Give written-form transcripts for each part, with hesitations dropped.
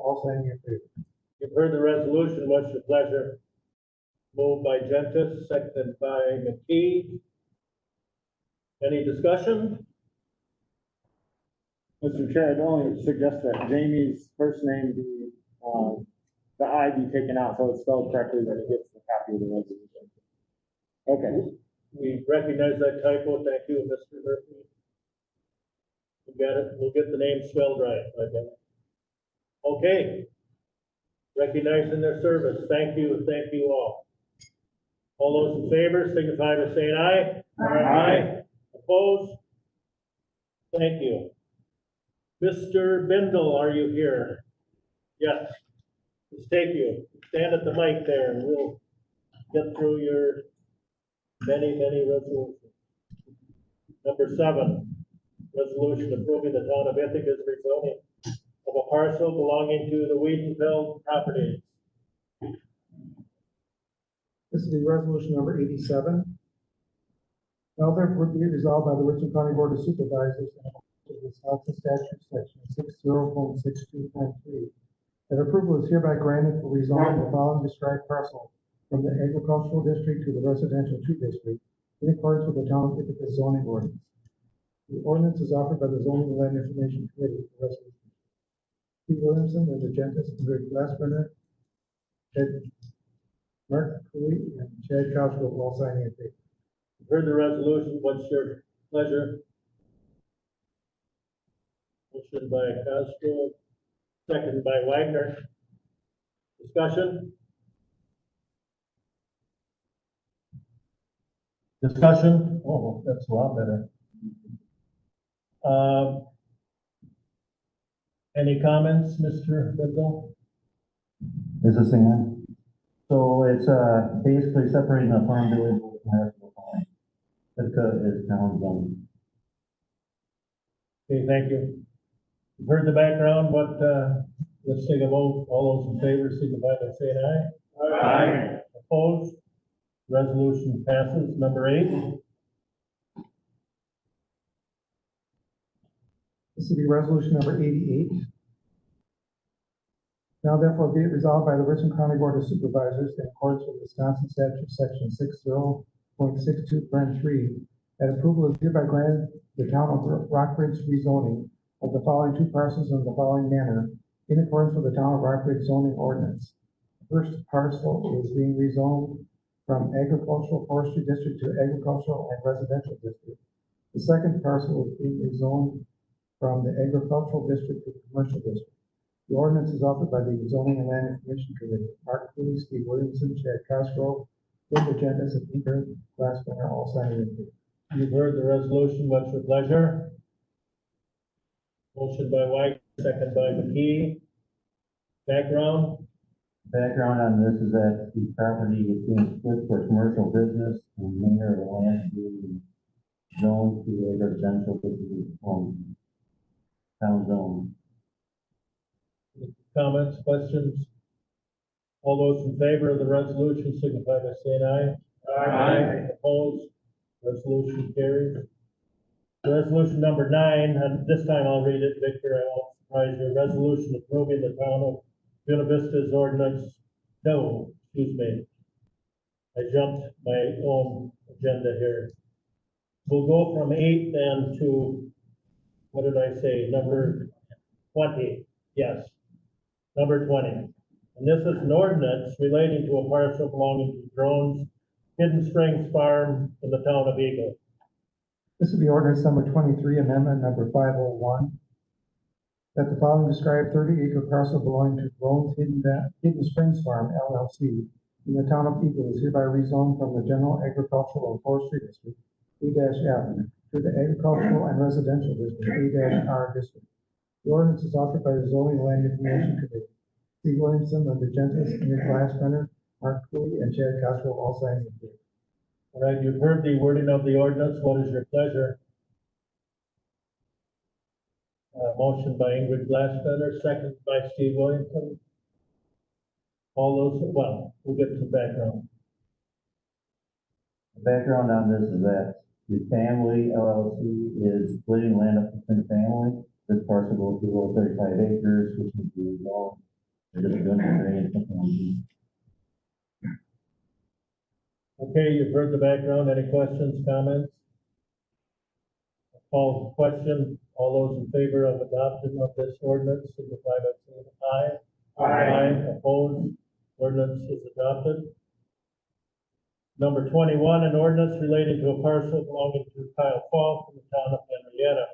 all signing in favor. You've heard the resolution. What's your pleasure? Moved by Gentis, seconded by McKee. Any discussion? Mr. Chair, I'd only suggest that Jamie's first name be, the I be taken out so it's spelled correctly when he gets the copy of the resolution. Okay. We recognize that typo. Thank you, Mr. Murphy. We got it. We'll get the name spelled right. Okay. Recognizing their service. Thank you. Thank you all. All those in favor signify by saying aye. Aye. Opposed? Thank you. Mr. Bindle, are you here? Yes. Let's take you. Stand at the mic there and we'll get through your many resolutions. Number 7, resolution approving the town of Ithaca's rezoning of a parcel belonging to the Wiedenfeld property. This is the resolution number 87. Now therefore be it resolved by the Richland County Board of Supervisors and of the Wisconsin statute section 60.62.3 that approval is hereby granted for rezoning the following described parcel from the agricultural district to the residential 2 district in accordance with the town of Ithaca zoning ordinance. The ordinance is offered by the Zoning and Land Information Committee for resolution. Steve Williamson, Linda Gentis, Rick Glassbrenner, Mark Cooley, and Chad Cosgrove all signing in favor. You've heard the resolution. What's your pleasure? Motion by Cosgrove, second by Wagner. Discussion? Discussion? Oh, that's a lot better. Any comments, Mr. Bindle? Is this thing on? So it's basically separating the farm village from the municipal farm. Ithaca is town zone. Okay, thank you. You've heard the background, but let's take a vote. All those in favor signify by saying aye. Aye. Opposed? Resolution passes. Number 8. This will be resolution number 88. Now therefore be it resolved by the Richland County Board of Supervisors in accordance with Wisconsin statute section 60.62.3 that approval is hereby granted the town of Rockbridge rezoning of the following 2 parcels in the following manner in accordance with the town of Rockbridge zoning ordinance. The first parcel is being rezoned from agricultural forestry district to agricultural and residential district. The second parcel is being rezoned from the agricultural district to the commercial district. The ordinance is offered by the Zoning and Land Information Committee. Mark Cooley, Steve Williamson, Chad Cosgrove, Linda Gentis, and Peter Glassbrenner all signing in favor. You've heard the resolution. What's your pleasure? Motion by White, second by McKee. Background? Background on this is that the property is being split for commercial business and the manner of the land being zoned to a residential district home town zone. Comments, questions? All those in favor of the resolution signify by saying aye. Aye. Opposed? Resolution carries. Resolution number 9, and this time I'll read it, Victor, I won't surprise you. Resolution approving the town of Buena Vista's ordinance. No, excuse me. I jumped my own agenda here. We'll go from 8 then to, what did I say, number 20. Yes, number 20. And this is an ordinance relating to a parcel belonging to Drones Hidden Springs Farm in the town of Eagle. This will be ordinance number 23, amendment number 501. That the following described 30-acre parcel belonging to Drones Hidden Springs Farm, LLC, in the town of Eagle is hereby rezoned from the General Agricultural and Forestry District, A-F, to the Agricultural and Residential District, A-R District. The ordinance is offered by the Zoning and Land Information Committee. Steve Williamson, Linda Gentis, Nick Glassbrenner, Mark Cooley, and Chad Cosgrove all signing in favor. All right, you've heard the wording of the ordinance. What is your pleasure? Motion by Ingrid Glassbrenner, second by Steve Williamson. All those, well, we'll get some background. The background on this is that the family LLC is splitting land up between the family. This parcel goes to 35 acres, which is the zone They're gonna do it, something like that. Okay, you've heard the background. Any questions, comments? Call the question. All those in favor of adoption of this ordinance, signify by saying aye. Aye. Opposed? Ordinance is adopted. Number 21, an ordinance relating to a parcel belonging to Kyle Falk in the town of Henrietta.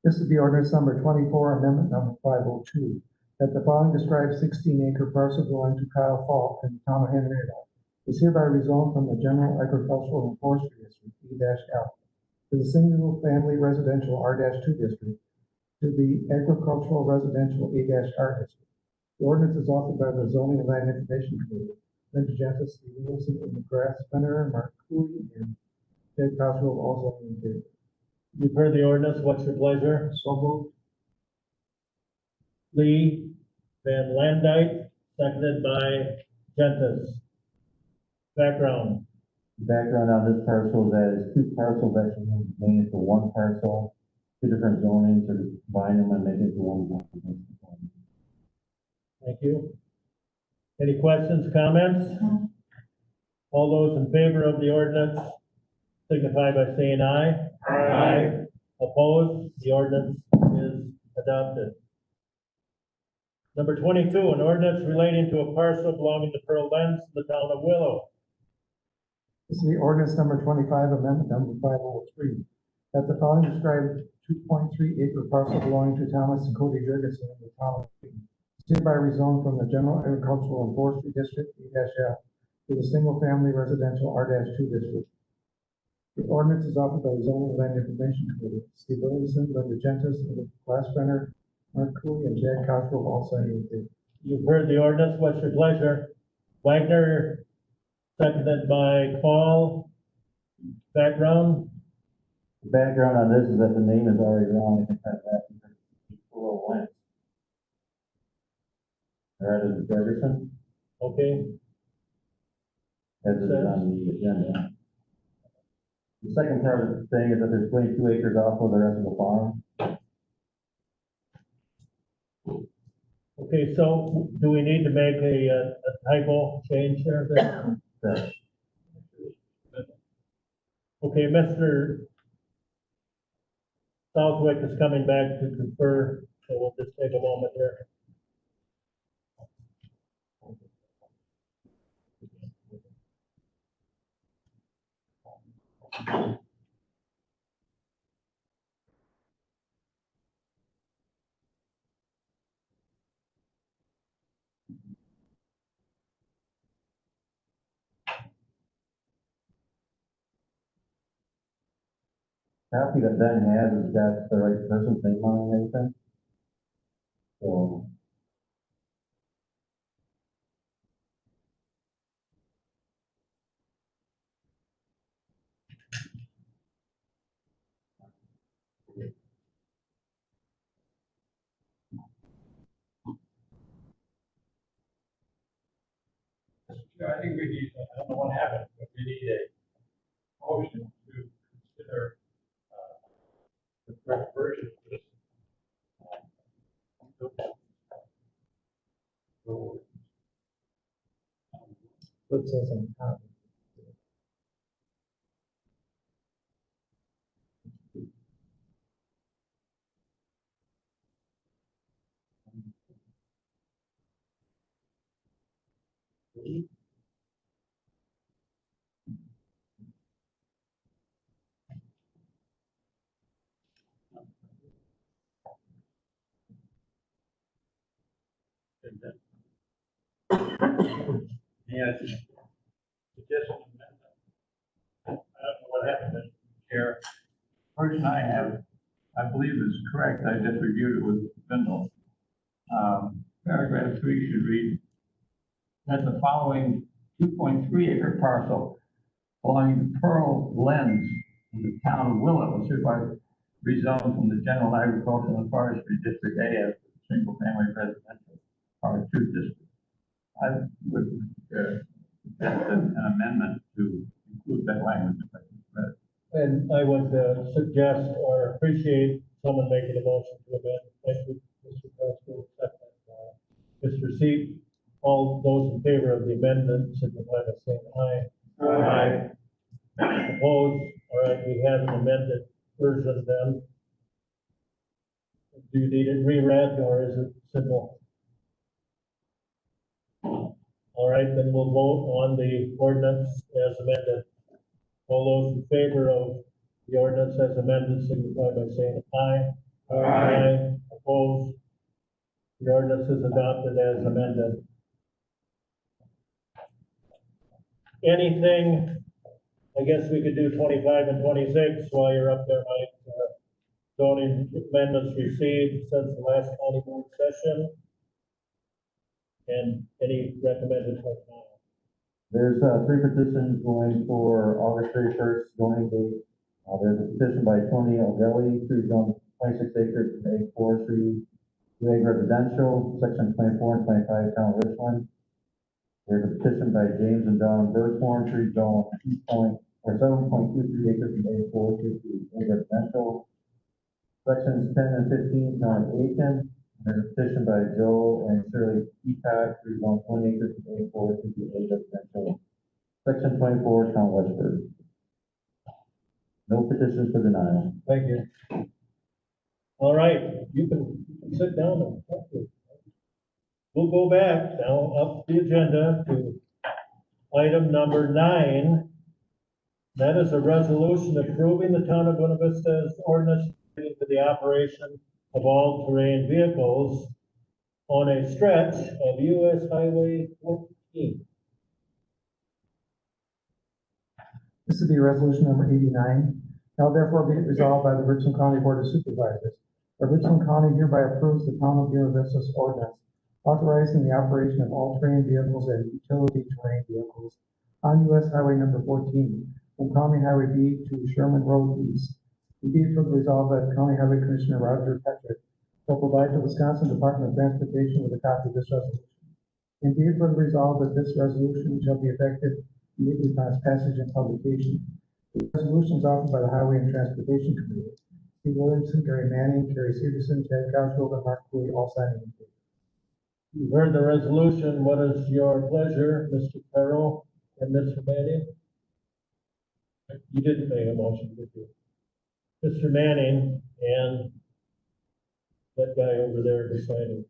This is the ordinance number 24, amendment number 502, that the following described 16-acre parcel belonging to Kyle Falk in the town of Henrietta is hereby rezoned from the general agricultural and forestry district, E-F, to the single family residential R-2 district, to the agricultural residential A-R district. The ordinance is authored by the Zoning and Land Information Committee. Linda Gentis, Steve Wilson, and McGrath, Spinner, Mark Cooley, and Ted Cosgrove also in favor. You've heard the ordinance. What's your pleasure? So moved. Lee Van Landijk, seconded by Gentis. Background. Background on this parcel, that is two parcels that can be made into one parcel, two different zonings, or combine them and make it into one zone. Thank you. Any questions, comments? All those in favor of the ordinance signify by saying aye. Aye. Opposed? The ordinance is adopted. Number 22, an ordinance relating to a parcel belonging to Pearl Lenz in the town of Willow. This is the ordinance number 25, amendment number 503, that the following described 2.3-acre parcel belonging to Thomas and Cody Jurgensen in the town of Wheaton is hereby rezoned from the general agricultural and forestry district, E-F, to the single family residential R-2 district. The ordinance is offered by the Zoning and Land Information Committee. Steve Williamson, Linda Gentis, Glass Brenner, Mark Cooley, and Chad Cosgrove all signing in favor. You've heard the ordinance. What's your pleasure? Wagner, seconded by Paul. Background. The background on this is that the name is already wrong, I think that's that, because it's Pearl Lens. Rather than Ferguson, Okay. as it is on the agenda. The second part of the thing is that there's 22 acres off of the rest of the farm. Okay, so do we need to make a typo change here then? That Okay, Mr. Southwick is coming back to confer, so we'll just take a moment here. copy that Ben has has got the right person's name on it and everything. So, I think we need, I don't know what happened, but we need a motion to consider, the correct version of this. What says on top? Yeah, suggestion amendment. I don't know what happened, Mr. Chair. Version I have, I believe is correct. I just reviewed it with Bindle. Paragraph 3 should read that the following 2.3-acre parcel belonging to Pearl Lenz in the town of Willow is hereby rezoned from the general agricultural and forestry district A as single family residential R2 district. I would suggest an amendment to include that language. And I would suggest or appreciate someone making a motion to amend. Thank you, Mr. Pastor. Mr. Seat. All those in favor of the amendment, signify by saying aye. Aye. Opposed? All right, we have an amended version then. Do you need it reread or is it simple? All right, then we'll vote on the ordinance as amended. All those in favor of the ordinance as amended, signify by saying aye. Aye. Opposed? The ordinance is adopted as amended. Anything, I guess we could do 25 and 26 while you're up there, Mike. Zoning amendments received since the last county board session. And any recommended for now? There's, 3 petitions going for August 31st zoning date. There's a petition by Tony O'Gelly to zone 26 acres from A forestry to A residential, section 24 and 25, town of Richland. There's a petition by James and Don Bergform to zone 7.23 acres from A forestry to A residential, sections 10 and 15, town of Aiken. There's a petition by Joe and Shirley Peacock to zone 20 acres from A forestry to A residential, section 24, town of Westford. No petitions for denial. Thank you. All right, you can sit down and talk to. We'll go back now up the agenda to item number 9. That is a resolution approving the town of Buena Vista's ordinance for the operation of all-terrain vehicles on a stretch of US Highway 14. This would be resolution number 89. Now therefore be it resolved by the Richland County Board of Supervisors, that Richland County hereby approves the town of Buena Vista's ordinance authorizing the operation of all-terrain vehicles and utility terrain vehicles on US Highway number 14 from County Highway B to Sherman Road East. Indeed, further resolved that County Highway Commissioner Roger Petrick shall provide the Wisconsin Department of Transportation with a copy of this resolution. Indeed, further resolved that this resolution shall be effective immediately upon its passage and publication. The resolution is offered by the Highway and Transportation Committee. Steve Williamson, Gary Manning, Kerry Severson, Ted Cowsfield, and Mark Cooley all signing in favor. You've heard the resolution. What is your pleasure, Mr. Carroll and Mr. Manning? You didn't make a motion, did you? Mr. Manning and that guy over there deciding.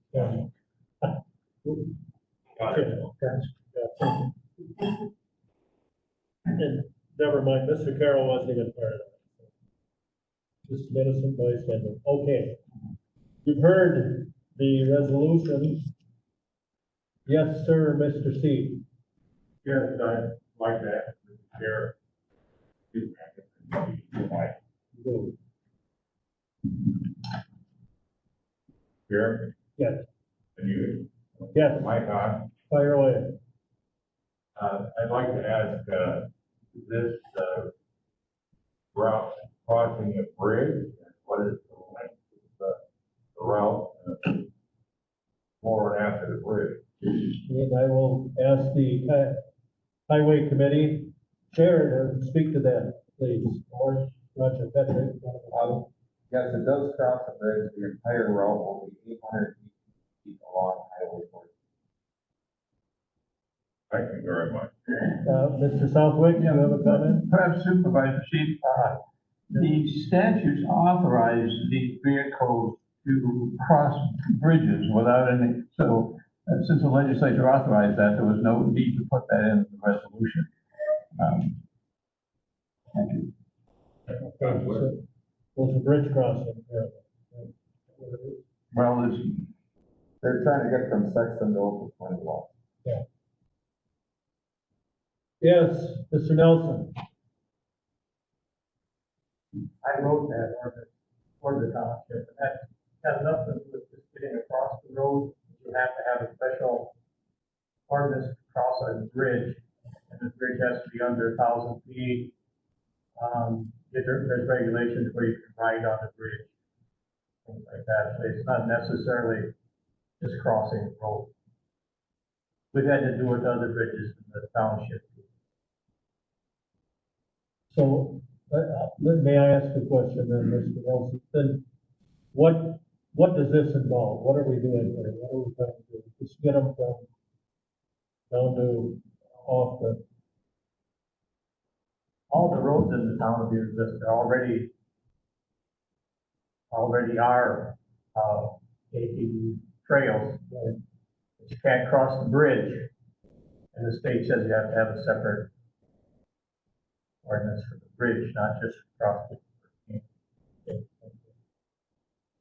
And never mind, Mr. Carroll wasn't even part of it. Just an innocent bystander. Okay. You've heard the resolution. Yes, sir, Mr. C. Yes, I'd like to ask Mr. Chair. Go. Chair, Yes, and you, yes, Mike on, fire away. I'd like to ask, this, route crossing a bridge, what is the length of the route, before and after the bridge? And I will ask the Highway Committee Chair to speak to that, please. Or Roger Petrick. Yes, it does cross the bridge. The entire route will be 800 feet along Highway 14. Thank you very much. Mr. Southwick, you have a comment? Perhaps Supervisor Sheep, the statutes authorize these vehicles to cross bridges without any, so since the legislature authorized that, there was no need to put that in the resolution. Thank you. There's a bridge crossing. Well, They're trying to get from Sexton to Oakland 21. Yes, Mr. Nelson. I wrote that ordinance for the township, and that has nothing to do with just getting across the road. You have to have a special ordinance to cross a bridge, and the bridge has to be under 1,000 feet. There's regulations where you can ride on the bridge, things like that. So it's not necessarily just crossing the road. We've had to do with other bridges in the township. So, may I ask a question then, Mr. Nelson? Then, what does this involve? What are we doing here? What are we trying to do? Just get them from down to off the, All the roads in the town of Butte Vista already are, ATV trails. But you can't cross the bridge, and the state says you have to have a separate ordinance for the bridge, not just across the.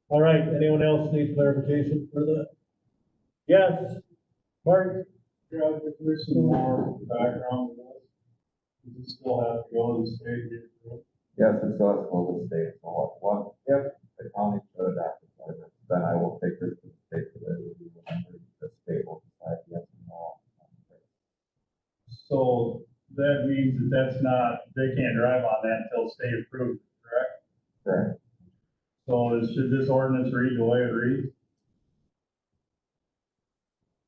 all right, anyone else need clarification for that? Yes, Mark? Yeah, if there's some more background to this, does it still have to go to the state? Yes, it still has to go to the state, so what, if the county should adopt this ordinance, then I will take this to the state for the review, and the state will decide yes or no. So that means that that's not, they can't drive on that until state approved, correct? Correct. So should this ordinance read the way it reads?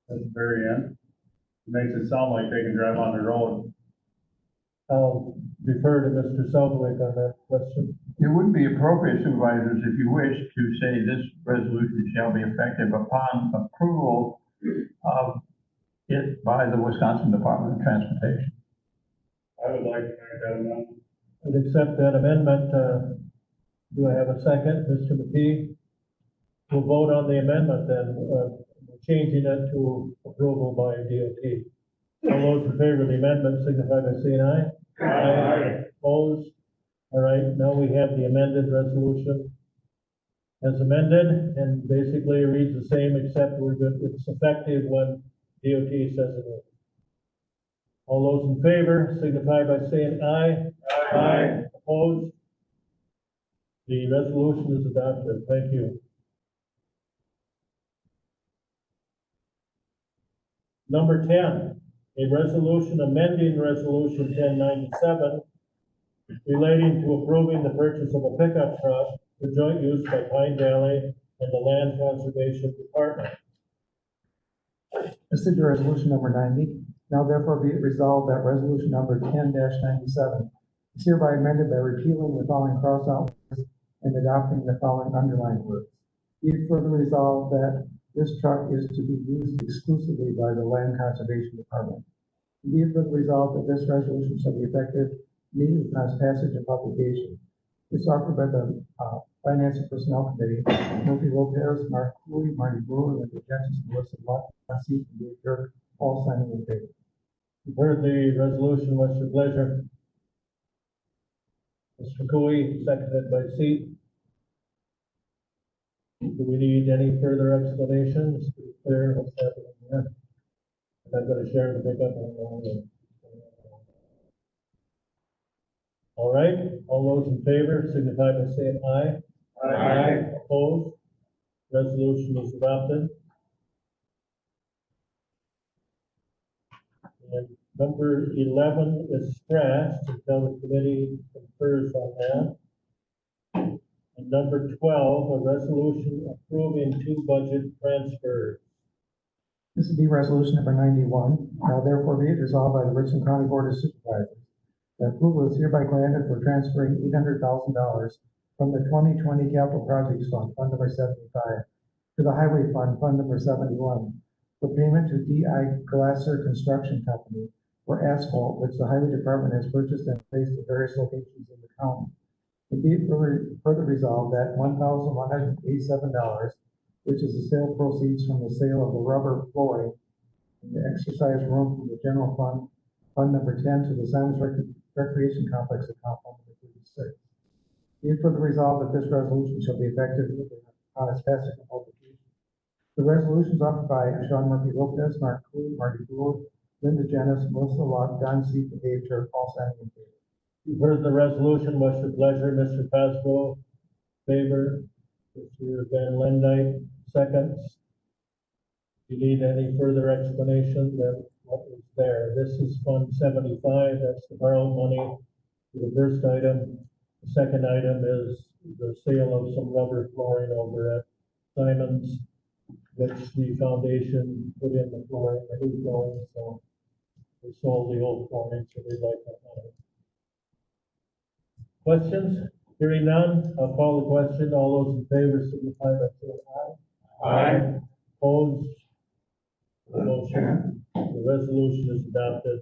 At the very end? It makes it sound like they can drive on the road. I'll defer to Mr. Southwick on that question. It would be appropriate, supervisors, if you wish, to say this resolution shall be effective upon approval of it by the Wisconsin Department of Transportation. I would like to make that amendment. I'd accept that amendment. Do I have a second, Mr. McKee? We'll vote on the amendment then, changing it to approval by DOT. All those in favor of the amendment signify by saying aye. Aye. Opposed? All right, now we have the amended resolution as amended, and basically it reads the same, except it's effective when DOT says it is. All those in favor signify by saying aye. Aye. Opposed? The resolution is adopted. Thank you. Number 10, a resolution amending resolution 1097 relating to approving the purchase of a pickup truck for joint use by Pine Valley and the Land Conservation Department. This is resolution number 90. Now therefore be it resolved that resolution number 10-97 is hereby amended by repealing the following cross-out words and adopting the following underlined words. Be it further resolved that this truck is to be used exclusively by the Land Conservation Department. Be it further resolved that this resolution shall be effective immediately upon its passage and publication. It's offered by the Finance and Personnel Committee, Murphy Lopez, Mark Cooley, Marty Brewer, Linda Jensen, Melissa Lott, and Dave Dirk, all signing in favor. You've heard the resolution. What's your pleasure? Mr. Cooley, seconded by Seat. Do we need any further explanations? Pretty clear what's happening here. I'm going to share the pickup on. All right, all those in favor signify by saying aye. Aye. Opposed? Resolution is adopted. And number 11 is scratched until the committee confers on that. And number 12, a resolution approving two budget transfers. This would be resolution number 91. Now therefore be it resolved by the Richland County Board of Supervisors that approval is hereby granted for transferring $800,000 from the 2020 Capital Projects Fund, Fund number 75, to the Highway Fund, Fund number 71, for payment to D.I. Glasser Construction Company for asphalt, which the Highway Department has purchased and placed at various locations in the county. And be it further resolved that $1,187, which is the sale proceeds from the sale of the rubber flooring in the exercise room from the general fund, Fund number 10, to the Simons Recreation Complex account, Fund number 36. Be it further resolved that this resolution shall be effective on its passage and publication. The resolution is offered by Sean Murphy Lopez, Mark Cooley, Marty Brewer, Linda Janice, Melissa Locke, Don Seep, and Dave Turk, all signing in favor. You've heard the resolution. What's your pleasure, Mr. Pasco? Favor? Mr. Van Lendijk, seconds. Do you need any further explanation than what is there? This is Fund 75. That's the borrowed money for the first item. The second item is the sale of some rubber flooring over at Simons, which the foundation put in the flooring, the new flooring, so they sold the old flooring, so they'd like that money. Questions? Hearing none, I'll call the question. All those in favor signify by saying aye. Aye. Opposed? motion. The resolution is adopted.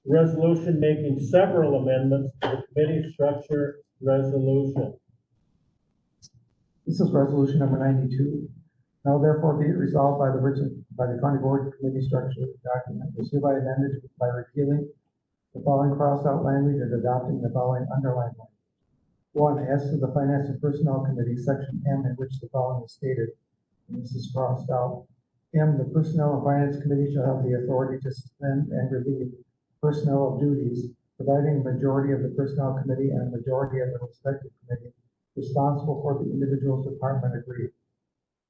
Resolution making several amendments to the committee structure resolution. This is resolution number 92. Now therefore be it resolved by the county board committee structure document is hereby amended by repealing the following crossed out language and adopting the following underlined language. 1, as to the Finance and Personnel Committee, section M, in which the following is stated, and this is crossed out. M, the Personnel and Finance Committee shall have the authority to suspend and relieve personnel of duties, providing a majority of the Personnel Committee and a majority of the respective committee responsible for the individual's department agree.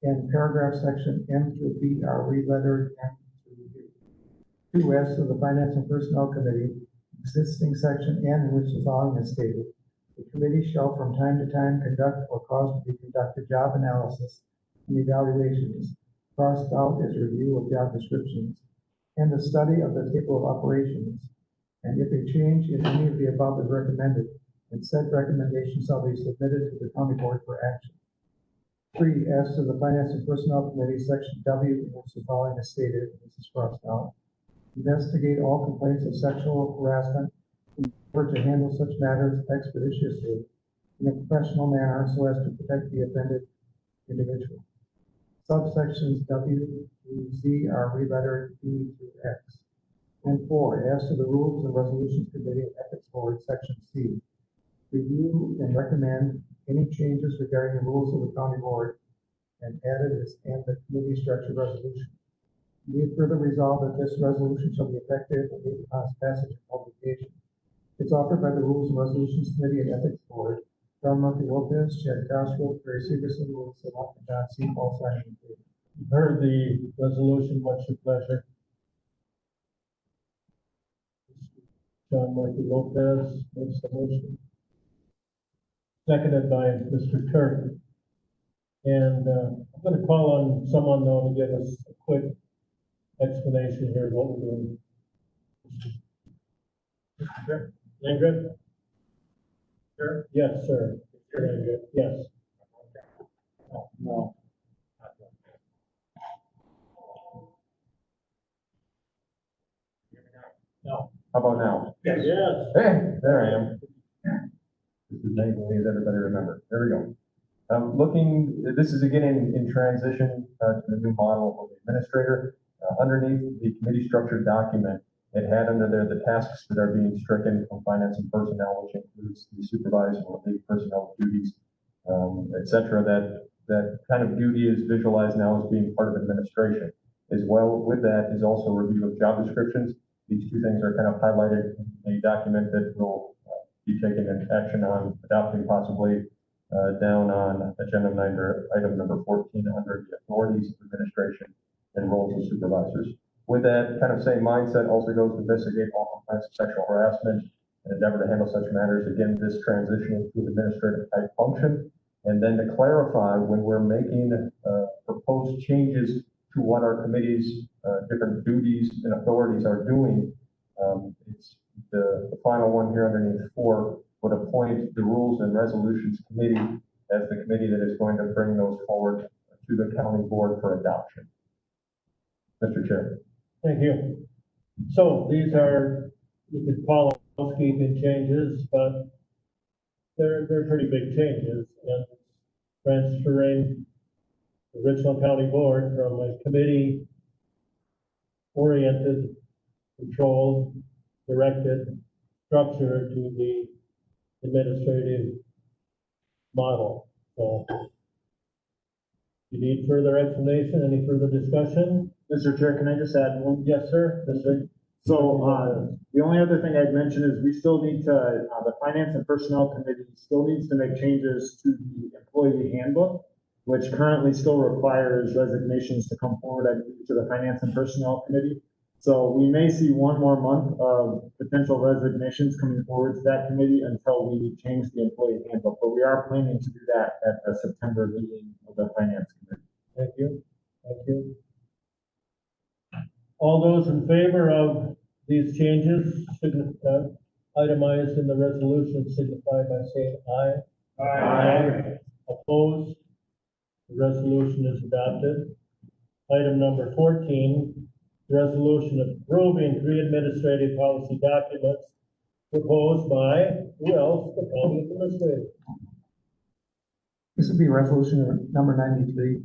And paragraph section M through B are relettered M through B. 2, as to the Finance and Personnel Committee, existing section N, in which the following is stated, the committee shall from time to time conduct or cause to be conducted job analysis and evaluations. Crossed out is review of job descriptions and the study of the table of operations. And if a change in any of the above is recommended, then said recommendation shall be submitted to the county board for action. 3, as to the Finance and Personnel Committee, section W, in which the following is stated, this is crossed out. Investigate all complaints of sexual harassment in order to handle such matters expeditiously in a professional manner so as to protect the offended individual. Subsections W through Z are relettered B through X. And 4, as to the Rules and Resolutions Committee and Ethics Board, section C, review and recommend any changes regarding the rules of the county board and added is and the committee structure resolution. Be it further resolved that this resolution shall be effective upon its passage and publication. It's offered by the Rules and Resolutions Committee and Ethics Board, John Murphy Lopez, Chad Cosgrove, Barry Severson, Louis Salon, and John C. Paul signing in favor. You've heard the resolution. What's your pleasure? John Murphy Lopez makes the motion. Seconded by Mr. Turk. And I'm going to call on someone though to give us a quick explanation here of what we're doing. Sure. Ingrid? Sure. Yes, sir. Sure. Ingrid. Yes. No. No. How about now? Yes. Hey, there I am. This is Nate, as everybody remember. There we go. This is again in transition to the new model of the administrator. Underneath the committee structure document, it had under there the tasks that are being stricken from finance and personnel, which includes the supervisor and the personnel duties, et cetera. That kind of duty is visualized now as being part of administration. As well with that is also a review of job descriptions. These two things are kind of highlighted in a document that will be taken into action on adopting possibly down on agenda item number 14 under the authorities of administration and roles of supervisors. With that kind of same mindset also goes to investigate all complaints of sexual harassment and endeavor to handle such matters. Again, this transitioning to an administrative type function. And then to clarify when we're making proposed changes to what our committee's different duties and authorities are doing, it's the final one here underneath 4 would appoint the Rules and Resolutions Committee as the committee that is going to bring those forward to the county board for adoption. Mr. Chair. Thank you. So these are, you could call them housekeeping changes, but they're pretty big changes, and transferring the Richland County Board from a committee oriented, controlled, directed structure to the administrative model. So, you need further explanation? Any further discussion? Mr. Chair, can I just add one? Yes, sir. So, the only other thing I'd mention is we still need to, the Finance and Personnel Committee still needs to make changes to the employee handbook, which currently still requires resignations to come forward, I believe, to the Finance and Personnel Committee. So we may see one more month of potential resignations coming forward to that committee until we change the employee handbook, but we are planning to do that at the September meeting of the Finance Committee. Thank you. Thank you. All those in favor of these changes, itemized in the resolution, signify by saying aye. Aye. Opposed? The The resolution is adopted. Item number 14, resolution approving three administrative policy documents proposed by, who else? The county administrator. This would be resolution number 93.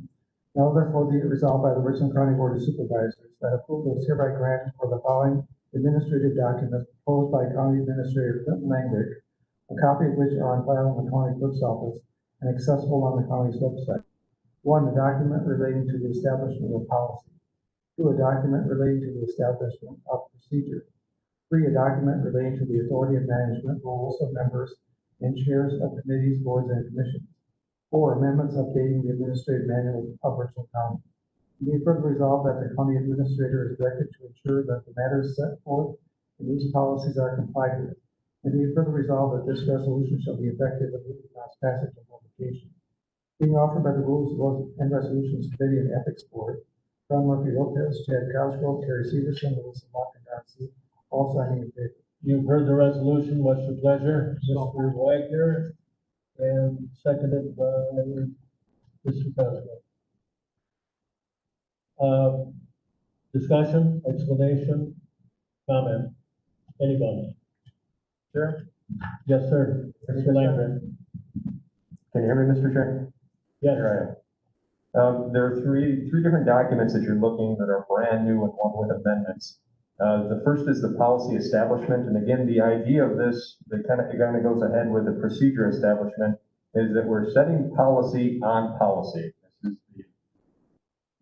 Now therefore be it resolved by the Richland County Board of Supervisors that approval is hereby granted for the following administrative documents proposed by County Administrator Clinton Langrick, a copy of which are on file in the county clerk's office and accessible on the county's website. 1, a document relating to the establishment of policy. 2, a document relating to the establishment of procedure. 3, a document relating to the authority of management, roles of members, and chairs of committees, boards, and commissions. 4, amendments updating the administrative manual of Richland County. Be it further resolved that the county administrator is directed to ensure that the matters set forth in these policies are complied with. And be it further resolved that this resolution shall be effective immediately upon its passage and publication. Being offered by the Rules and Resolutions Committee and Ethics Board, John Murphy Lopez, Chad Cosgrove, Terry Severson, Melissa Martin, all signing in favor. You've heard the resolution. What's your pleasure? Mr. Wagner, and seconded by Mr. Cosgrove. Discussion, explanation, comment? Anybody? Sure. Yes, sir. Mr. Langren. Can you hear me, Mr. Chair? Yes. Here I am. There are three different documents that you're looking that are brand new and one with amendments. The first is the policy establishment, and again, the idea of this, it kind of goes ahead with the procedure establishment, is that we're setting policy on policy.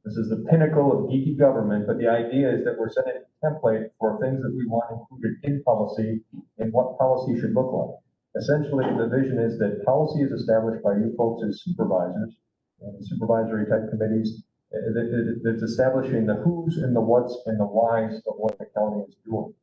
This is the pinnacle of geeky government, but the idea is that we're setting a template for things that we want included in policy and what policy should look like. Essentially, the vision is that policy is established by you folks as supervisors and supervisory type committees. That's establishing the who's and the what's and the why's of what the county is doing.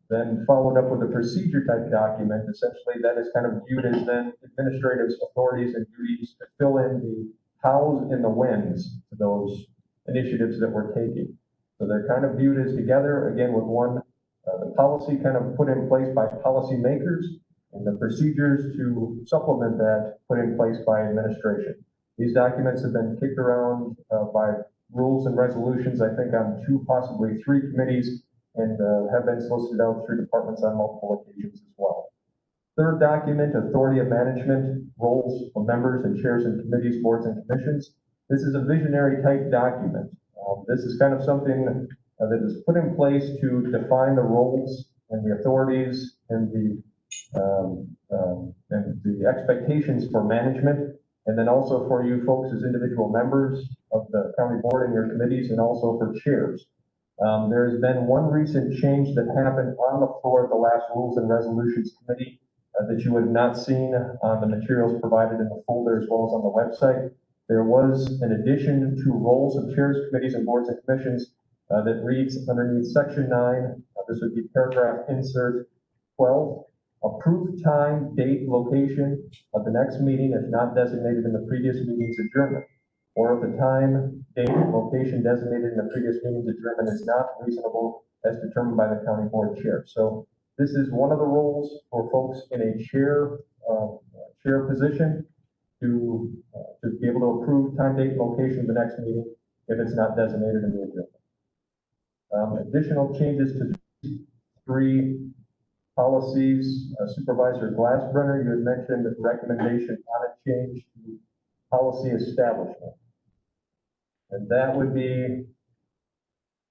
Then followed up with a procedure type document, essentially that is kind of viewed as then administrative authorities and duties to fill in the hows and the whens to those initiatives that we're taking. So they're kind of viewed as together, again, with one, the policy kind of put in place by policymakers and the procedures to supplement that put in place by administration. These documents have been kicked around by rules and resolutions, I think on 2, possibly 3 committees, and have been solicited out through departments on multiple occasions as well. Third document, authority of management, roles of members and chairs and committees, boards and commissions. This is a visionary type document. This is kind of something that is put in place to define the roles and the authorities and the expectations for management, and then also for you folks as individual members of the county board and your committees, and also for chairs. There's been one recent change that happened on the floor of the last Rules and Resolutions Committee that you would have not seen on the materials provided in the folder as well as on the website. There was an addition to roles of chairs, committees, and boards and commissions that reads underneath section 9, this would be paragraph insert 12, approved time, date, location of the next meeting if not designated in the previous meeting's adjournment, or if the time, date, location designated in the previous meeting's adjournment is not reasonable as determined by the county board chair. So this is one of the roles for folks in a chair position to be able to approve time, date, location of the next meeting if it's not designated in the agenda. Additional changes to 3 policies. Supervisor Glassbrenner, you had mentioned the recommendation on a change to policy establishment. And that would be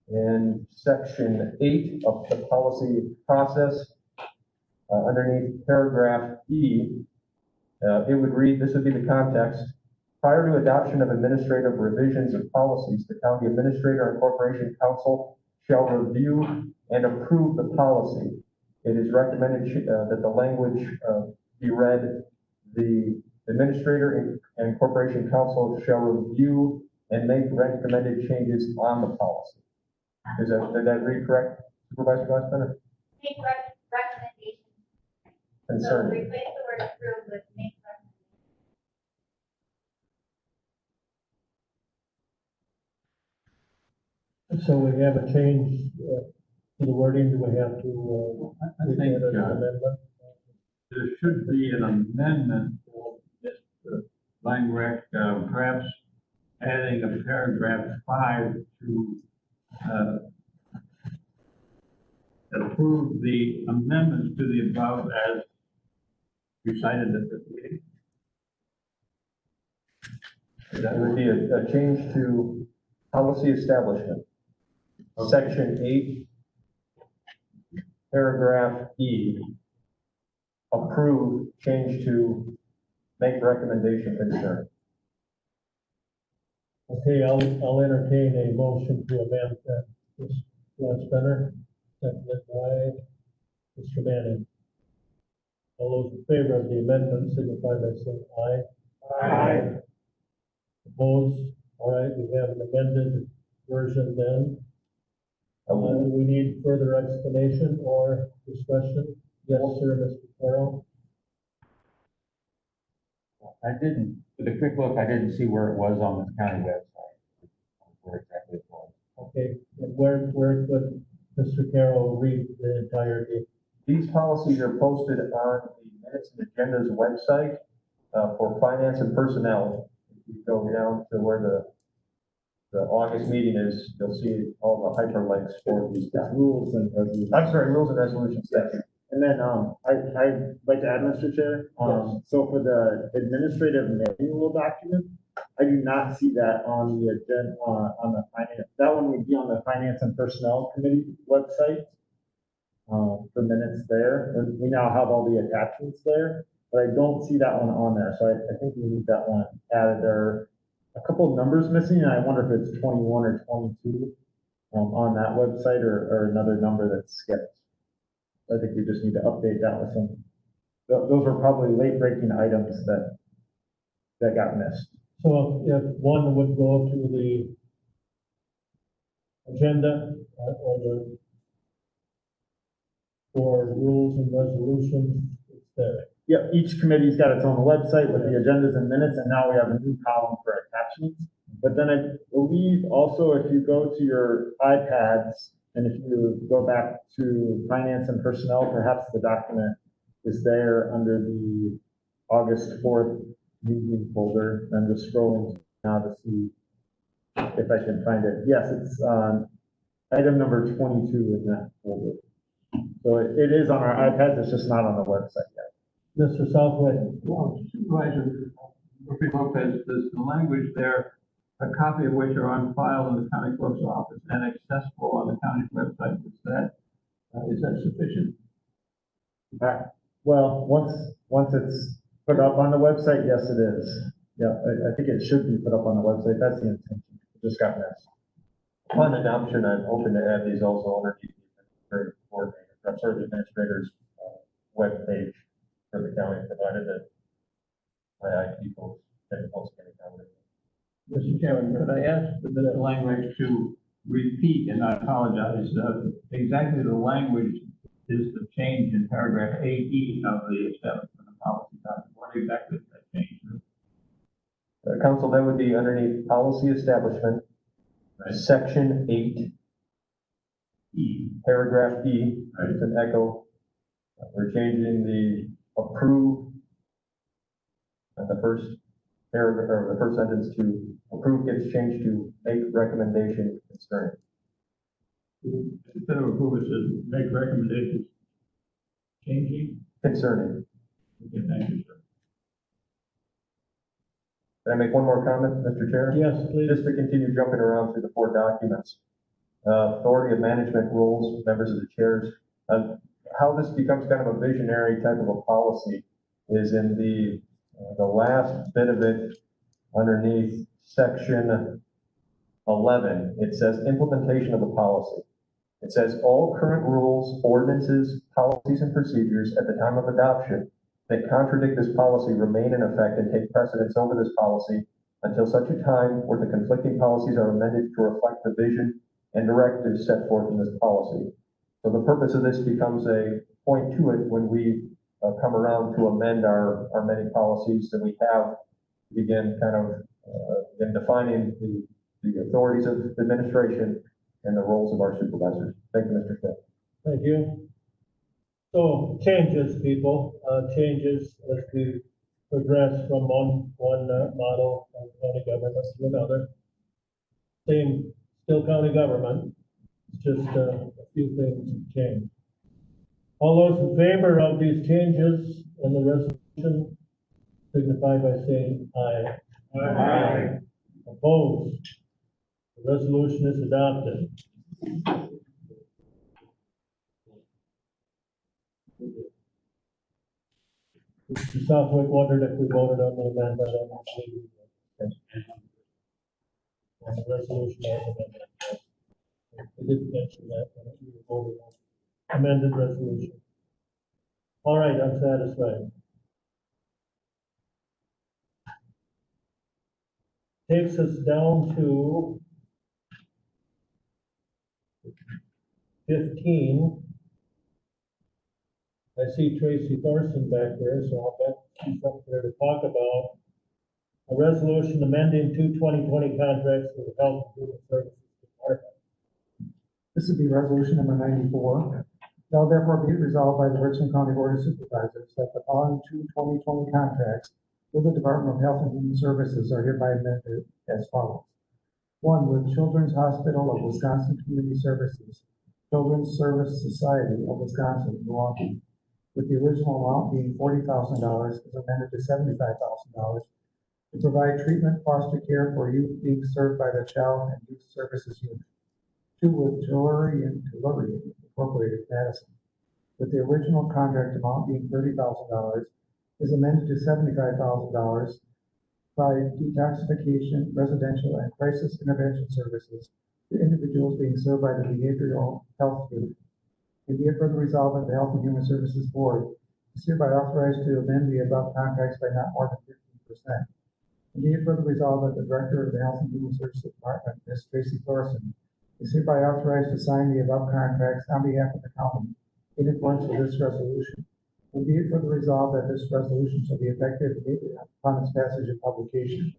in section 8 of the policy process, underneath paragraph E. It would read, this would be the context, prior to adoption of administrative revisions of policies, the county administrator and corporation council shall review and approve the policy. It is recommended that the language be read, the administrator and corporation council shall review and make recommended changes on the policy. Did that read correct, Supervisor Glassbrenner? Make recommendations. So Concerning. replace the word approve with make recommendations. So we have a change to the wording. Do we have to? I think amendment? there should be an amendment for Mr. Langreck, perhaps adding a paragraph 5 to, approve the amendments to the above as recited at this meeting. That would be a change to policy establishment. Section 8, paragraph E, approve, change to make recommendation concern. Okay, I'll entertain a motion to amend that. Ms. Spinner, seconded by Mr. Manning. All those in favor of the amendment signify by saying aye. Aye. Opposed? All right, we have an amended version then. We need further explanation or discussion? Yes, sir, Mr. Carroll? I didn't, with a quick look, I didn't see where it was on the county website, where exactly it was. Okay, and where could Mr. Carroll read the entirety? These policies are posted on the minutes and agendas website for finance and personnel. If you go down to where the August meeting is, you'll see all the hyperlinks for these. Rules and resolutions. I'm sorry, rules and resolutions section. And then, I'd like to add, Mr. Chair, so for the administrative manual document, I do not see that on the agenda, on the finance, that one would be on the Finance and Personnel Committee website. For minutes there, and we now have all the attachments there, but I don't see that one on there, so I think we need that one added. There are a couple of numbers missing, and I wonder if it's 21 or 22, on that website, or another number that's skipped. I think we just need to update that with some, those are probably late breaking items that got missed. So if one would go to the agenda or the for rules and resolutions, it's there. Yep, each committee's got its own website with the agendas and minutes, and now we have a new column for attachments. But then I believe also if you go to your iPads, and if you go back to Finance and Personnel, perhaps the document is there under the August 4th meeting folder. I'm just scrolling now to see if I can find it. Yes, it's item number 22 in that folder. So it is on our iPads, it's just not on the website yet. Mr. Southwick? Well, Supervisor Murphy-Lopez, there's the language there, a copy of which are on file in the county clerk's office and accessible on the county website. Is that sufficient? Well, once it's put up on the website, yes, it is. Yeah, I think it should be put up on the website. That's the intention. It just got missed. Upon adoption, I'm hoping to add these also underneath the administrative coordinator, I'm sorry, the administrator's webpage for the county, provided that my IT folks can post any comment. Mr. Chairman, could I ask the language to repeat, and I apologize, exactly the language is the change in paragraph 8E of the establishment of policy document. What exactly is that change? Council, that would be underneath policy establishment, Right. section 8, E. paragraph E, Right. it's an echo. We're changing the approve, the first paragraph, or the first sentence to approve gets changed to make recommendation concerning. Instead of approve, it says make recommendations. Changing? Concerning. Okay, thank you, sir. Can I make one more comment, Mr. Chair? Yes, please. Just to continue jumping around through the 4 documents. Authority of management rules, members of the chairs. How this becomes kind of a visionary type of a policy is in the last bit of it underneath section 11. It says implementation of the policy. It says all current rules, ordinances, policies, and procedures at the time of adoption that contradict this policy remain in effect and take precedence over this policy until such a time where the conflicting policies are amended to reflect the vision and directives set forth in this policy. So the purpose of this becomes a point to it when we come around to amend our many policies that we have, begin kind of in defining the authorities of the administration and the roles of our supervisors. Thank you, Mr. Chair. Thank you. So changes, people, changes as we progress from one model of county government to another. Same, still county government, it's just a few things have changed. All those in favor of these changes in the resolution signify by saying aye. Aye. Opposed? The resolution is adopted. Mr. Southwick wondered if we voted on the amendment. On the resolution as amended. We didn't mention that when we voted on amended resolution. All right, I'm satisfied. Takes us down to 15. I see Tracy Thorson back there, so I'll bet she's up there to talk about a resolution amending 2020 contracts for the Health and Human Services Department. This would be resolution number 94. Now therefore be it resolved by the Richland County Board of Supervisors that the following 2020 contracts with the Department of Health and Human Services are hereby amended as follows. One, with Children's Hospital of Wisconsin Community Services, Children's Service Society of Wisconsin, Milwaukee, with the original amount being $40,000 is amended to $75,000 to provide treatment foster care for youth being served by the Child and Youth Services Unit. Two, with Tellurian Incorporated, Madison, with the original contract amount being $30,000 is amended to $75,000 by detoxification, residential, and crisis intervention services to individuals being served by the Behavioral Health Unit. And be it further resolved that the Health and Human Services Board is hereby authorized to amend the above contracts by not more than 15%. And be it further resolved that the Director of the Health and Human Services Department, Ms. Tracy Thorson, is hereby authorized to sign the above contracts on behalf of the county in accordance with this resolution. And be it further resolved that this resolution shall be effective immediately upon its passage and publication.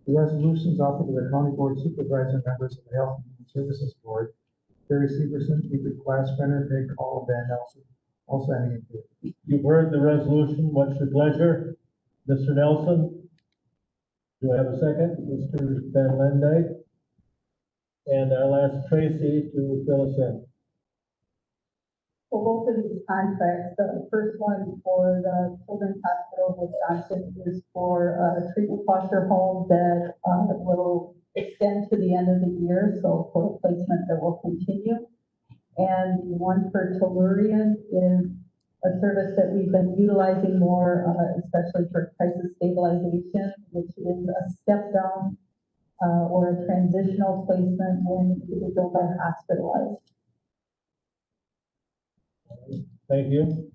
The resolution is offered to the County Board Supervisor members of the Health and Human Services Board, Barry Severson, David Glass, Brenner, Peg, Paul, Van Nelson, all signing in favor. You've heard the resolution. What's your pleasure? Mr. Nelson? Do I have a second? Mr. Van Lendyke? And I'll ask Tracy to fill us in. For both of these contracts, the first one for the Children's Hospital of Wisconsin is for a treatment foster home that will extend to the end of the year, so for a placement that will continue. And the one for Tellurian is a service that we've been utilizing more, especially for crisis stabilization, which is a step down or a transitional placement when individuals are hospitalized. Thank you.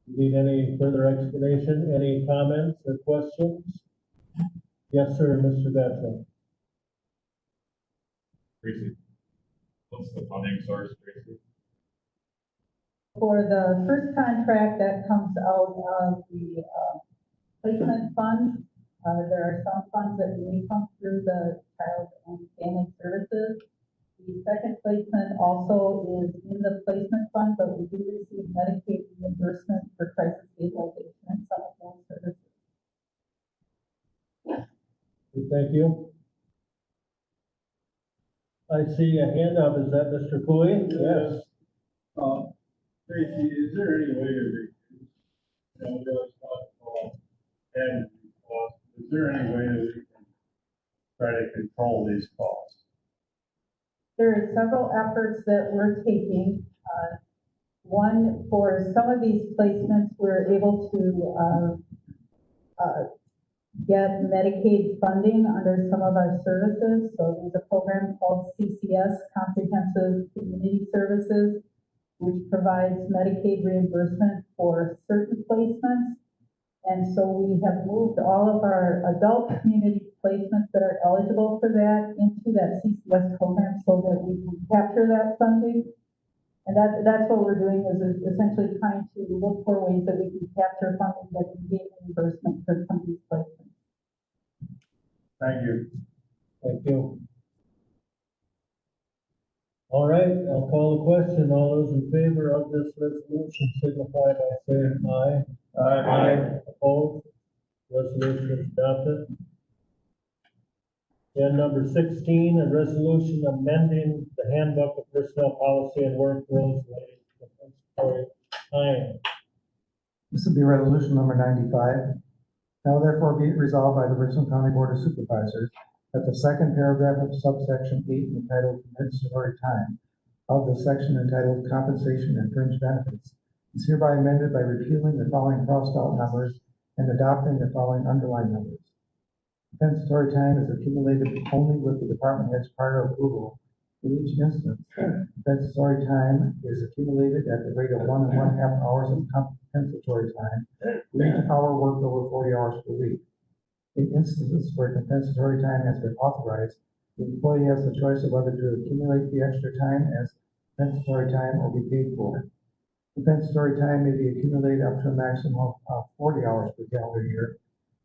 Need any further explanation? Any comments or questions? Yes, sir, Mr. Gatchell. Tracy, what's the funding source, Tracy? For the first contract, that comes out of the placement fund. There are some funds that may come through the Child and Family Services. The second placement also is in the placement fund, but we do receive Medicaid reimbursement for crisis stabilization and some of those services. Thank you. I see a hand up. Is that Mr. Cooley? Yes. Tracy, is there any way to reduce, those costs and costs? Is there any way that we can try to control these costs? There are several efforts that we're taking. One, for some of these placements, we're able to get Medicaid funding under some of our services. So there's a program called CCS, Comprehensive Community Services, which provides Medicaid reimbursement for certain placements. And so we have moved all of our adult community placements that are eligible for that into that CCS program so that we can capture that funding. And that's what we're doing, is essentially trying to look for ways that we can capture funding that can get reimbursement for some of these placements. Thank you. Thank you. All right, I'll call the question. All those in favor of this resolution signify by saying aye. Aye. Opposed? Resolution is adopted. And number 16, a resolution amending the handbook of personnel policy and work rules relating to compensatory time. This will be resolution number 95. Now therefore be it resolved by the Richland County Board of Supervisors that the second paragraph of subsection 8 entitled compensatory time of the section entitled compensation and fringe benefits is hereby amended by repealing the following crossed out numbers and adopting the following underlined numbers. Compensatory time is accumulated only with the department head's prior approval. In each instance, compensatory time is accumulated at the rate of 1 1/2 hours of compensatory time for each hour worked over 40 hours per week. In instances where compensatory time has been authorized, the employee has the choice of whether to accumulate the extra time as compensatory time or be paid for it. Compensatory time may be accumulated up to a maximum of 40 hours per calendar year.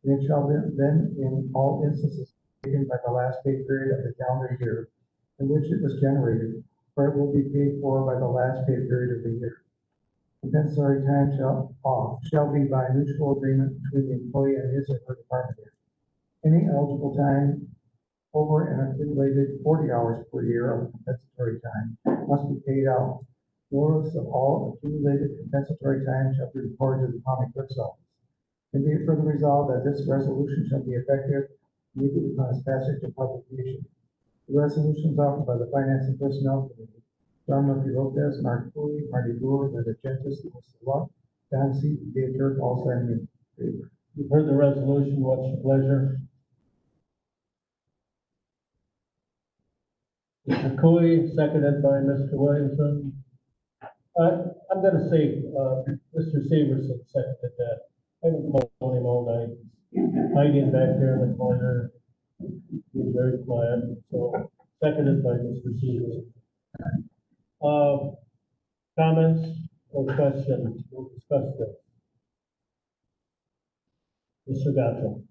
It shall then, in all instances, be taken by the last pay period of the calendar year in which it was generated, or it will be paid for by the last pay period of the year. Compensatory time shall be by mutual agreement between the employee and his or her department head. Any eligible time over an accumulated 40 hours per year of compensatory time must be paid out. Notice of all accumulated compensatory time shall be reported to the county clerk's office. And be it further resolved that this resolution shall be effective immediately upon its passage and publication. The resolution is offered by the Finance and Personnel Committee. John Murphy Lopez, Mark Cooley, Marty Brewer, Linda Gentis, Melissa Luck, Don C., Dave Turk, all signing in favor. You've heard the resolution. What's your pleasure? Mr. Cooley, seconded by Mr. Williamson. I'm gonna say, Mr. Severson seconded that. I haven't called him all night. Hiding back there in the corner. He's very quiet, so seconded by Mr. Severson. Comments or questions? We'll discuss this. Mr. Gatto.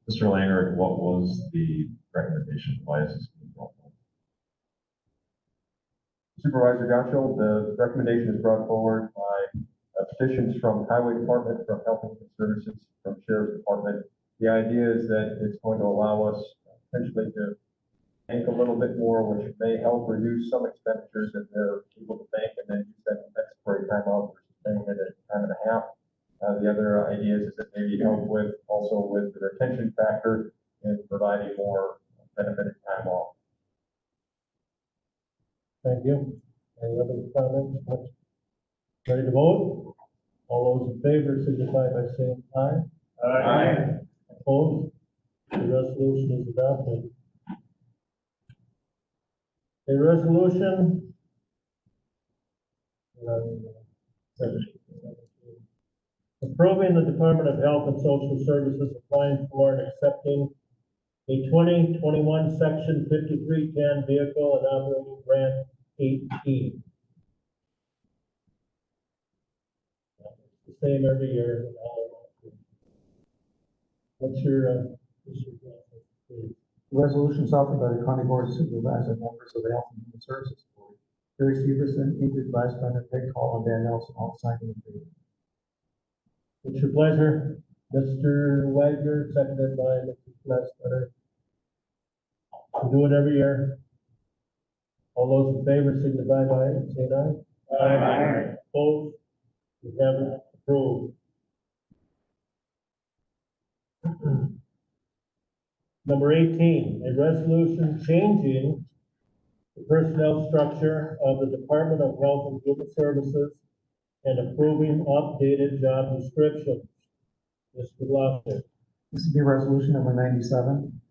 Mr. Langer, what was the recommendation? Why is this being brought forward? Supervisor Gotchell, the recommendation is brought forward by petitions from Highway Department, from Health and Human Services, from Sheriff's Department. The idea is that it's going to allow us potentially to bank a little bit more, which may help reduce some expenditures that they're able to bank and then use that compensatory time out versus paying it at time and a half. The other idea is that maybe help with also with the retention factor in providing more benefited time off. Thank you. Any other comments? Ready to vote? All those in favor signify by saying aye. Aye. Opposed? The resolution is adopted. A resolution approving the Department of Health and Social Services applying for and accepting a 2021 Section 5310 vehicle and operating grant 8E. It's the same every year. What's your please? The resolution is offered by the County Board of Supervisors, members of the Health and Human Services Board. Gary Severson, Ingrid Weisbender, Peg Hall, and Dan Nelson, all signing in favor. What's your pleasure? Mr. Wagner, seconded by Mr. Weisbender. We do it every year. All those in favor signify by saying aye. Aye. Opposed? We have it approved. Number 18, a resolution changing the personnel structure of the Department of Health and Human Services and approving updated job descriptions. Mr. Loftus. This will be resolution number 97.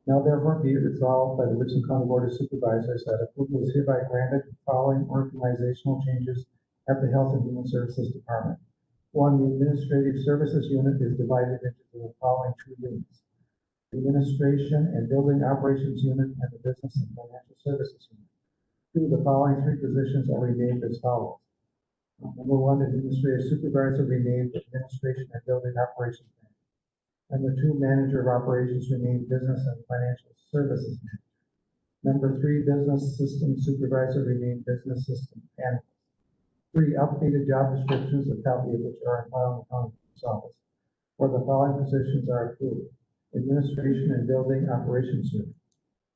Now therefore be it resolved by the Richland County Board of Supervisors that approval is hereby granted following organizational changes at the Health and Human Services Department. One, the Administrative Services Unit is divided into the following two units: the Administration and Building Operations Unit and the Business and Financial Services Unit. Two of the following three positions are renamed as follows. Number one, Administrative Supervisor renamed Administration and Building Operations Manager. Number 2, manager of operations remain business and financial services manager. Number 3, business system supervisor remain business system analyst. 3, updated job descriptions, a copy of which are on file in the county clerk's office, where the following positions are approved: administration and building operations unit.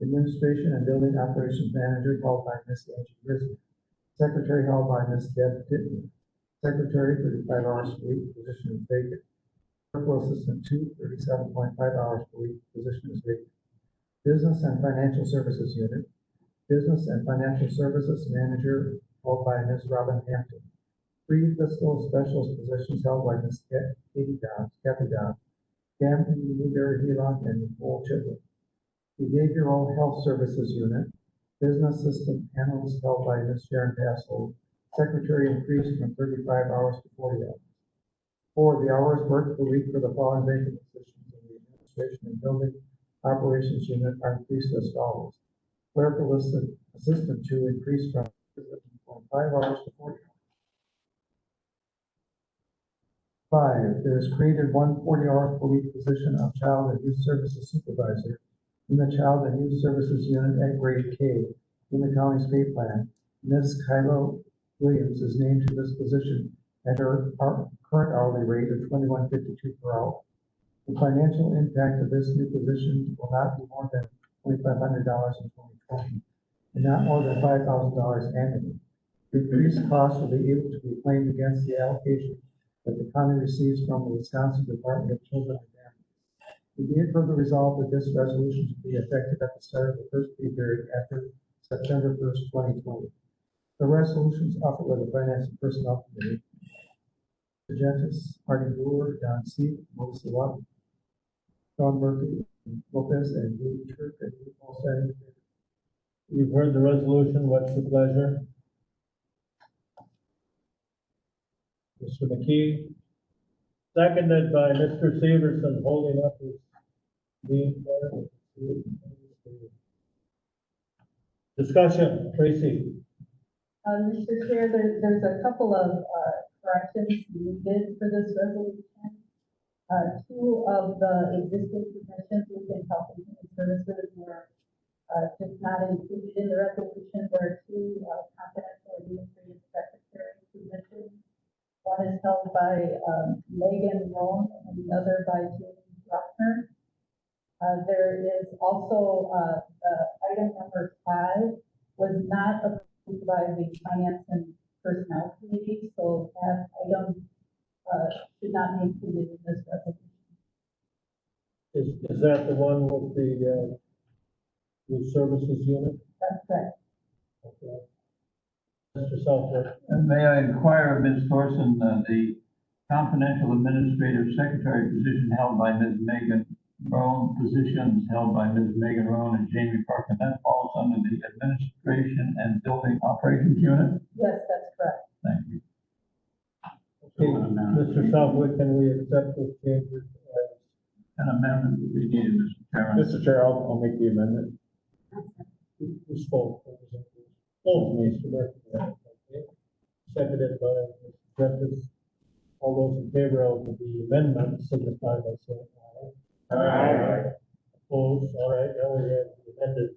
Administration and building operations manager held by Ms. Angie Rizzi. Secretary held by Ms. Deb Titney. Secretary, 35 hours per week, position is vacant. Clerk assistant 2, 37.5 hours per week, position is vacant. Business and financial services unit. Business and financial services manager held by Ms. Robin Hampton. 3 fiscal specialist positions held by Ms. Kathy Dobbs, Cam Newberry Heelock, and Nicole Chidley. Behavioral health services unit. Business system analyst held by Ms. Sharon Passold. Secretary increased from 35 hours to 40 hours. 4, the hours worked per week for the following vacant positions in the administration and building operations unit are increased as follows: clerical assistant 2 increased from 5 hours to 40 hours. 5, there is created 1 40-hour per week position of child and youth services supervisor in the child and youth services unit at grade K in the county's pay plan. Ms. Kyla Williams is named to this position at her current hourly rate of $21.52 per hour. The financial impact of this new position will not be more than $2,500 in 2020, and not more than $5,000 annually. Decreased costs will be able to be claimed against the allocation that the county receives from the Wisconsin Department of Children and Families. We be it further resolved that this resolution to be effective at the start of the first pay period after September 1st, 2020. The resolutions offered by the Finance and Personnel Committee. Gentis, Marty Brewer, Don C., Melissa Watt, Sean Murphy, Lopez, and Judy Turk, and all said in favor. You've heard the resolution. What's the pleasure? Mr. McKee, seconded by Mr. Severson, holding up his lead there. Discussion, Tracy. Mr. Chair, there's a couple of corrections needed for this resolution. 2 of the existing positions within Health and Human Services were just not included in the resolution. There are 2 confidential administrative secretary positions. One is held by Megan Roan and the other by Jamie Bruckner. There is also item number 5 was not approved by the Finance and Personnel Committee, so that item should not be included in this resolution. Is that the one with the services unit? That's correct. Okay. Mr. Southwood. And may I inquire of Ms. Thorson, the confidential administrative secretary position held by Ms. Megan Roan, positions held by Ms. Megan Roan and Jamie Parker, that falls under the administration and building operations unit? Yes, that's correct. Thank you. Okay, Mr. Southwood, can we accept this changes? An amendment would be needed, Mr. Chairman. Mr. Chair, I'll make the amendment. Who spoke? Oh, Mr. Murphy. Okay. Seconded by Mr. Prentice. All those in favor of the amendment signify by saying aye. Aye. Opposed? All right, now we have the amended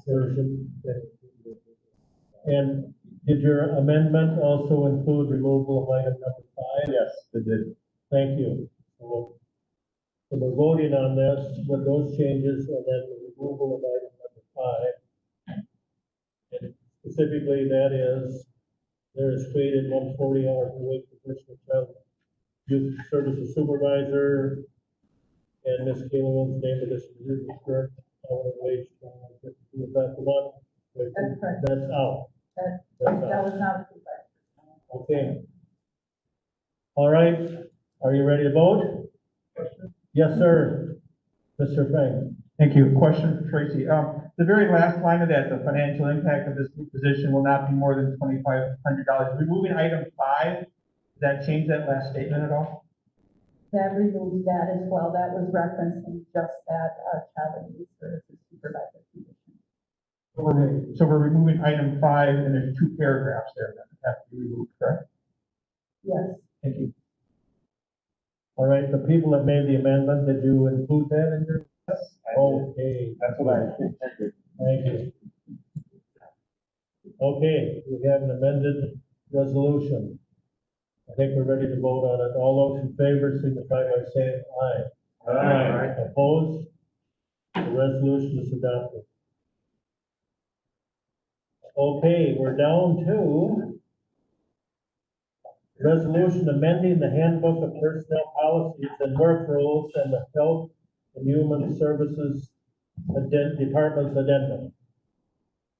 version. And did your amendment also include removal of item number 5? Yes, it did. Thank you. So we're voting on this with those changes and then the removal of item number 5. And specifically, that is, there is created 140 hours a week for personal child youth services supervisor, and Ms. Kayla's name of this position is correct, hourly wage, is that the one? That's correct. That's out. That That's out. was not approved by. Okay. All right, are you ready to vote? Yes, sir. Mr. Frank. Thank you. Question for Tracy. The very last line of that, the financial impact of this new position will not be more than $2,500. Removing item 5, does that change that last statement at all? That removes that as well. That was referencing just that child and youth services supervisor position. So we're removing item 5, and there's 2 paragraphs there that have to be removed, correct? Yes. Thank you. All right, the people that made the amendment, did you include that in your? Yes, I did. Okay, That's what I intended. thank you. Okay, we have an amended resolution. I think we're ready to vote on it. All those in favor signify by saying aye. Aye. Opposed? The resolution is adopted. Okay, we're down to resolution amending the handbook of personnel policies and work rules and the health and human services department's addendum.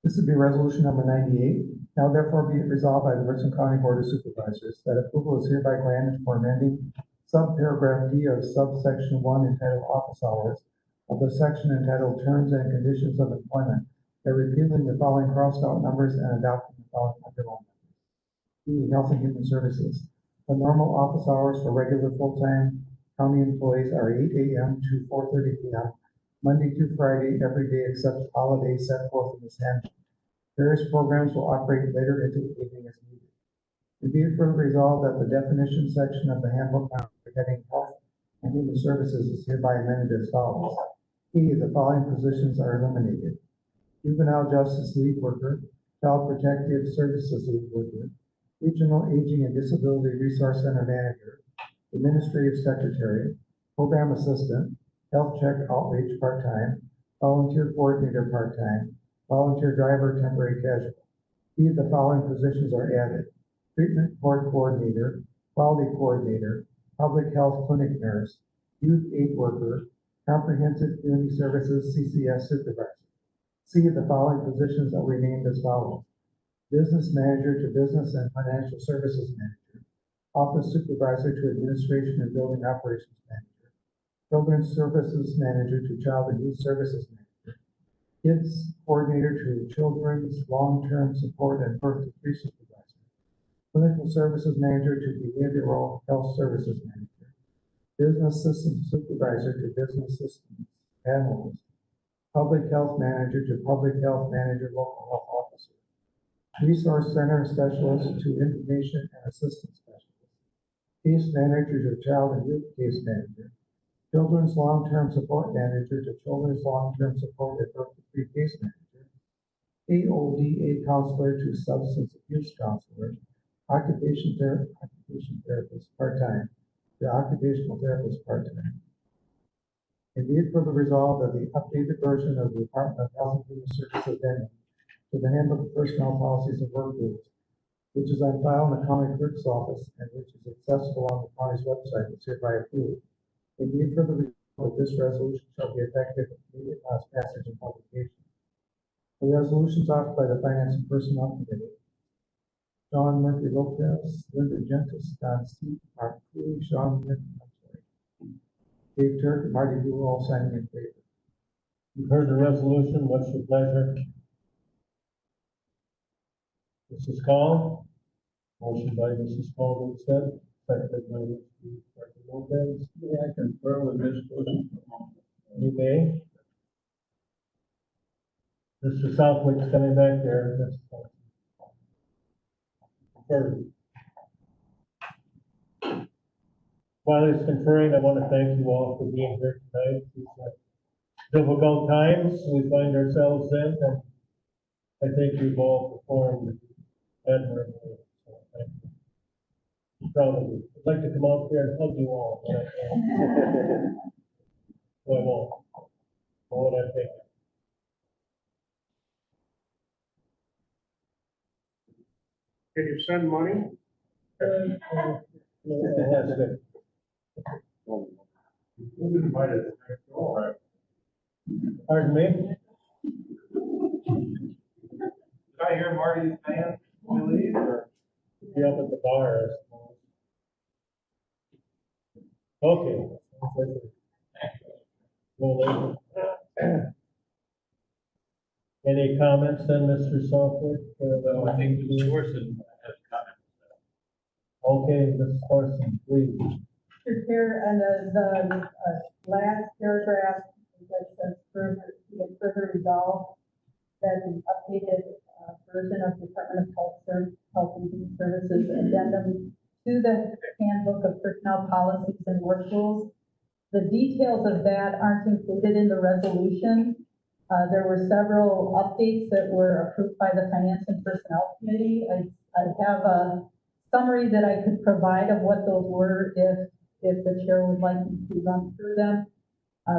This would be resolution number 98. Now therefore be it resolved by the Richland County Board of Supervisors that approval is hereby granted for amending subparagraph D of subsection 1 entitled Office Hours of the section entitled Terms and Conditions of Employment by repealing the following crossed out numbers and adopting the following underlined numbers. D, Health and Human Services. The normal office hours for regular full-time county employees are 8 a.m. to 4:30 p.m. Monday through Friday, every day except holidays set forth in this handbook. Various programs will operate later into the evening as needed. And be it further resolved that the definition section of the handbook heading Health and Human Services is hereby amended as follows. E, the following positions are eliminated: Juvenile Justice League Worker, Child Protective Services League Worker, Regional Aging and Disability Resource Center Manager, Administrative Secretary, Program Assistant, Health Check Outreach Part-Time, Volunteer Coordinator Part-Time, Volunteer Driver Temporary Casual. E, the following positions are added: Treatment Court Coordinator, Quality Coordinator, Public Health Clinic Nurse, Youth Aid Worker, Comprehensive Community Services CCS Supervisor. C, the following positions are renamed as follows: Business Manager to Business and Financial Services Manager, Office Supervisor to Administration and Building Operations Manager, Children's Services Manager to Child and Youth Services Manager, Kids Coordinator to Children's Long-Term Support and Birth to 3 Supervisor, Clinical Services Manager to Behavioral Health Services Manager, Business Systems Supervisor to Business Systems Analyst, Public Health Manager to Public Health Manager Local Health Officer, Resource Center Specialist to Information and Assistance Specialist, Case Manager to Child and Youth Case Manager, Children's Long-Term Support Manager to Children's Long-Term Support at Birth to 3 Case Manager, AODA Counselor to Substance Abuse Counselor, Occupation Therapist Part-Time to Occupational Therapist Part-Time. And be it further resolved that the updated version of the Department of Health and Human Services addendum to the Handbook of Personnel Policies and Work Rules, which is on file in the county clerk's office and which is accessible on the county's website, is hereby approved. And be it further resolved that this resolution shall be effective immediate upon passage and publication. The resolutions offered by the Finance and Personnel Committee: John Murphy Lopez, Linda Gentis, Don C., Mark Cooley, Dave Turk, and Marty Blue all signing in favor. You've heard the resolution. What's your pleasure? Mrs. Call. Motion by Mrs. Call, seconded by Mr. Lopez. May I confer with Ms. Wilson? You may. Mr. Southwick's coming back there. While he's conferring, I want to thank you all for being here tonight. These difficult times we find ourselves in, and I think we've all performed admirably. So thank you. Proud of you. I'd like to come out there and hug you all, but I can't. So I won't. What I think. Can you send money? Pardon me? Did I hear Marty's band leave or? Be up at the bar, I suppose. Okay. Well, any comments then, Mr. Southwick? No, I think the Sorson has comments. Okay, Ms. Corson, please. Mr. Chair, and the last paragraph that says further resolved that the updated version of Department of Health and Human Services addendum to the Handbook of Personnel personnel policies and work rules. The details of that aren't included in the resolution. There were several updates that were approved by the Finance and Personnel Committee. I have a summary that I could provide of what those were if the chair would like me to run through them.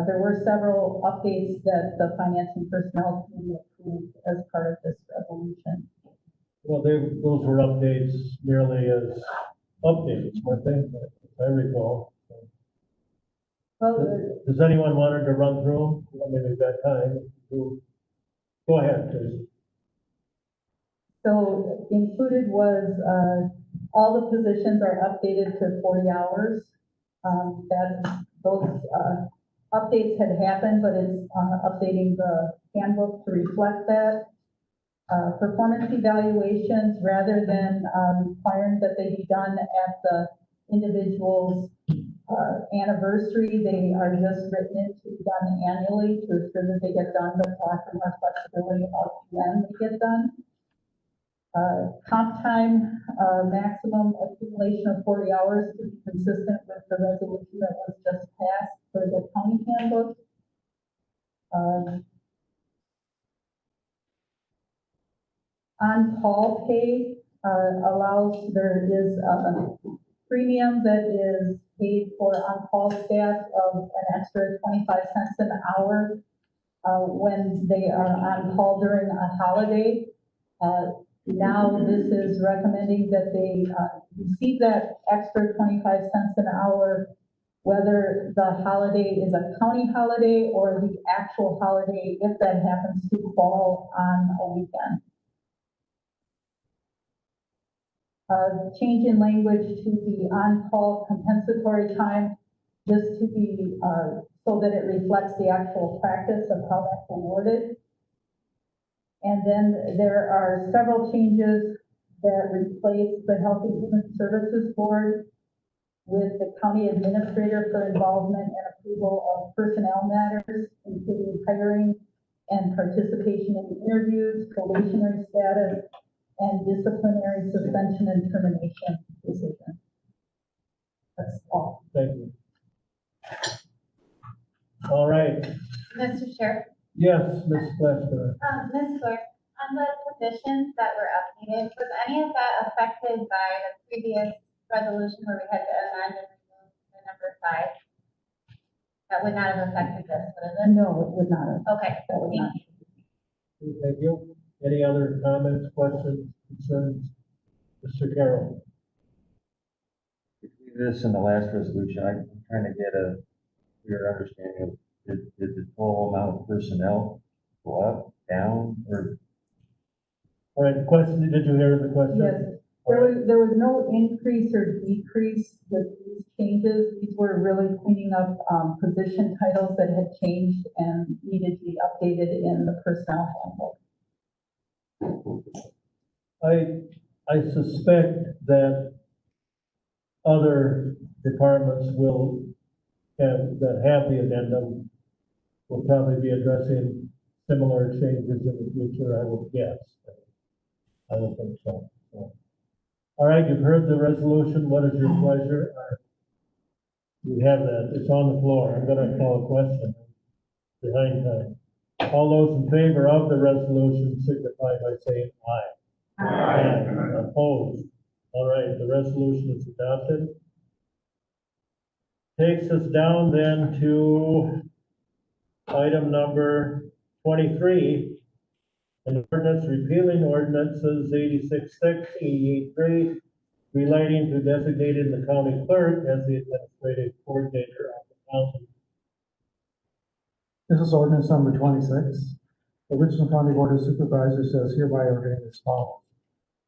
There were several updates that the Finance and Personnel Committee approved as part of this resolution. Well, those were updates merely as updates, weren't they? If I recall. Well, Does anyone want to run through them? I mean, we've got time. Go ahead, please. so included was, all the positions are updated to 40 hours. Those updates had happened, but it's updating the handbook to reflect that. Performance evaluations, rather than requiring that they be done at the individual's anniversary, they are just written in to be done annually to ensure that they get done, but to offer more flexibility about when they get done. Comp time, maximum accumulation of 40 hours to be consistent with the resolution that was just passed for the county handbook. On-call pay there is a premium that is paid for on-call staff of an extra 25 cents an hour when they are on call during a holiday. Now this is recommending that they receive that extra 25 cents an hour, whether the holiday is a county holiday or the actual holiday, if that happens to fall on a weekend. Change in language to the on-call compensatory time, just to be, so that it reflects the actual practice of how that's awarded. And then there are several changes that replace the Health and Human Services Board with the county administrator for involvement and approval of personnel matters, including hiring and participation in interviews, probationary status, and disciplinary suspension and termination decision. That's all. Thank you. All right. Mr. Chair, Yes, Ms. Lester. Ms. Clerk, on the positions that were updated, was any of that affected by the previous resolution where we had to amend and remove the number 5? That would not have affected this, would it? No, it would not have. Okay, That would not. thank you. Thank you. Any other comments, questions, concerns? Mr. Carroll? Between this and the last resolution, I'm trying to get a clear understanding of, did the total amount of personnel go up, down, or? All right, the question, did you hear the question? Yes, there was no increase or decrease with these changes. These were really cleaning up position titles that had changed and needed to be updated in the personnel handbook. I suspect that other departments that have the addendum will probably be addressing similar changes in the future, I would guess. I don't think so. All right, you've heard the resolution. What is your pleasure? We have that. It's on the floor. I'm gonna call a question behind time. All those in favor of the resolution signify by saying aye. Aye. Opposed? All right, the resolution is adopted. Takes us down then to item number 23. An ordinance repealing ordinances 86-6, 88-3, relating to designating the county clerk as the administrative coordinator of the county. This is ordinance number 26. The Richland County Board of Supervisors says hereby ordained as follows.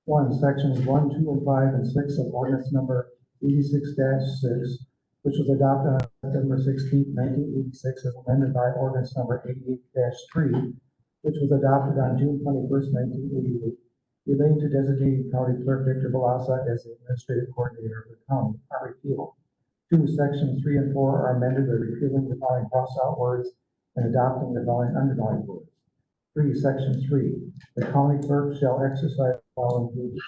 1, sections 1, 2, and 5, and 6 of ordinance number 86-6, which was adopted on September 16, 1986, as amended by ordinance number 88-3, which was adopted on June 21, 1988, relating to designating County Clerk Victor Balassa as the administrative coordinator of the county, are repealed. 2, sections 3 and 4 are amended by repealing the following cross-out words and adopting the following underlined words. 3, section 3, the county clerk shall exercise the following duties.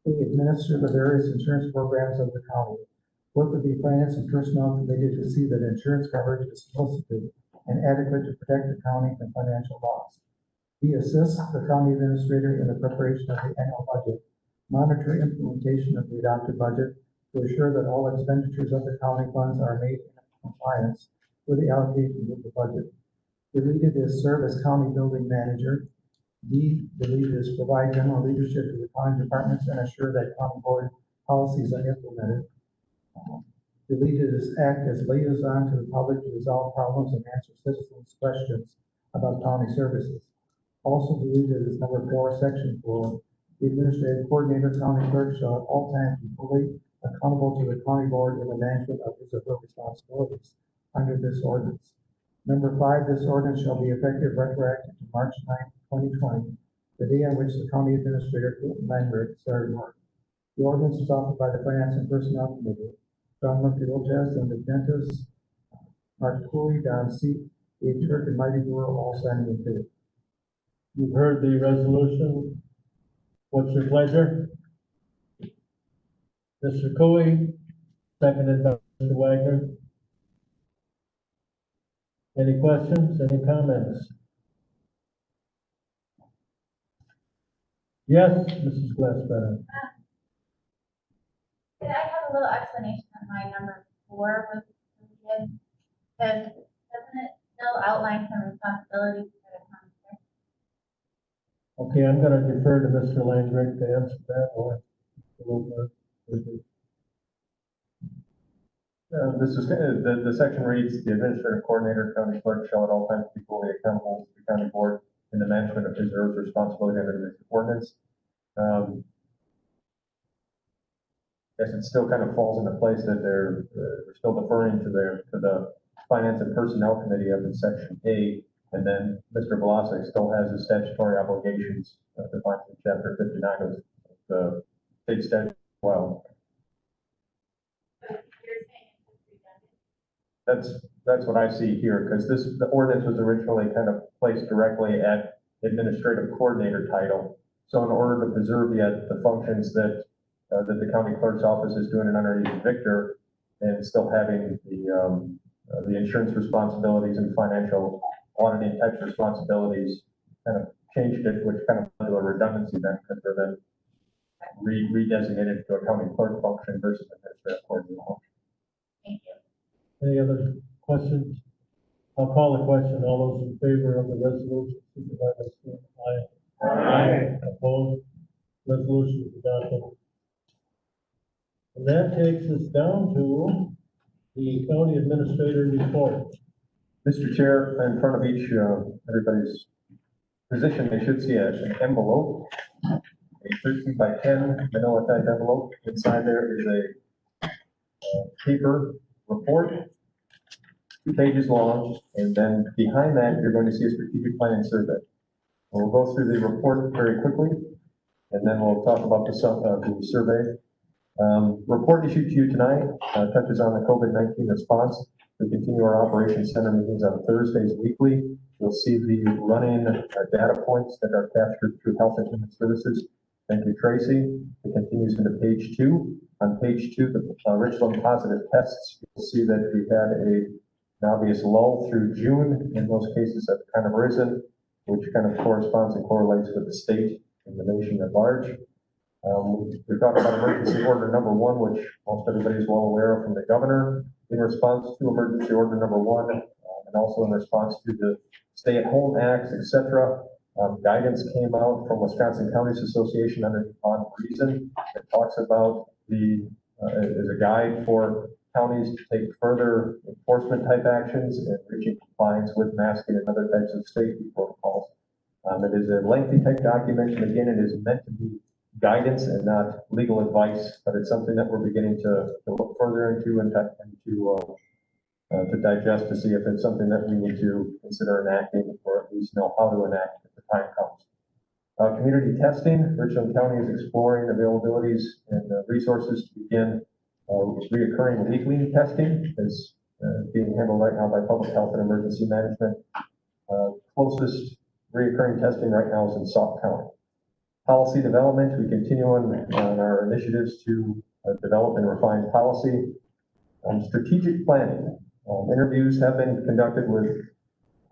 A, administer the various insurance programs of the county. Work with the Finance and Personnel Committee to see that insurance coverage is solicited and adequate to protect the county from financial loss. B, assist the county administrator in the preparation of the annual budget, monitor implementation of the adopted budget to assure that all expenditures of the county funds are made in compliance with the allocations of the budget. Deleted is serve as county building manager. D, deleted is provide general leadership to the county departments and assure that county board policies are implemented. Deleted is act as liaison to the public to resolve problems and answer citizens' questions about county services. Also deleted is number 4, section 4. The administrative coordinator, county clerk shall at all times be fully accountable to the county board in the management of his or her responsibilities under this ordinance. Number 5, this ordinance shall be effective retroactive to March 9, 2020, the day on which the county administrator started work. The ordinance is offered by the Finance and Personnel Committee. John Murphy Lopez and the dentist, Mark Cooley, Don C., Dave Turk, and Mighty Brewer all signing in favor. You've heard the resolution. What's your pleasure? Mr. Cooley, seconded by Mr. Wagner. Any questions, any comments? Yes, Mrs. Glassbender. Could I have a little explanation on why number 4 was deleted? And doesn't it still outline some responsibilities for the county clerk? Okay, I'm gonna defer to Mr. Langrick to answer that, or This is, the section reads, the administrative coordinator, county clerk shall at all times be fully accountable to the county board in the management of his or her responsibility under the ordinance. Guess it still kind of falls into place that they're still deferring to the Finance and Personnel Committee up in section A, and then Mr. Velasic still has his statutory obligations defined in chapter 59 of the state statute as well. That's what I see here, because the ordinance was originally kind of placed directly at administrative coordinator title. So in order to preserve yet the functions that the county clerk's office is doing it underneath Victor, and still having the insurance responsibilities and financial auditing type responsibilities, kind of changed it, which kind of led to a redundancy then, because they're then redesignated to a county clerk function versus administrative coordinator function. Thank you. any other questions? I'll call the question. All those in favor of the resolution, signify by saying aye. Aye. Opposed? Resolution is adopted. And that takes us down to the county administrator report. Mr. Chair, in front of each, everybody's position, they should see an envelope, a 13 by 10 manila type envelope. Inside there is a paper report, 2 pages long, and then behind that, you're going to see a strategic plan and survey. We'll go through the report very quickly, and then we'll talk about the survey. Report issued to you tonight touches on the COVID-19 response. We continue our Operations Center meetings on Thursdays weekly. You'll see the run-in data points that are captured through Health and Human Services. Thank you, Tracy. It continues into page 2. On page 2, the Richland positive tests, you'll see that we had an obvious lull through June. In most cases have kind of risen, which kind of corresponds and correlates with the state and the nation at large. We're talking about emergency order number 1, which most everybody is well aware of from the governor in response to emergency order number 1, and also in response to the stay-at-home acts, etc. Guidance came out from Wisconsin Counties Association on reason that talks about as a guide for counties to take further enforcement type actions and reaching compliance with masking and other types of safety protocols. It is a lengthy type document, and again, it is meant to be guidance and not legal advice, but it's something that we're beginning to look further into and to digest to see if it's something that we need to consider enacting, or at least know how to enact if the time comes. Community testing, Richland County is exploring availabilities and resources to begin reoccurring weekly testing is being handled right now by Public Health and Emergency Management. Closest reoccurring testing right now is in Sauk County. Policy development, we continue on our initiatives to develop and refine policy. Strategic planning. Interviews have been conducted with,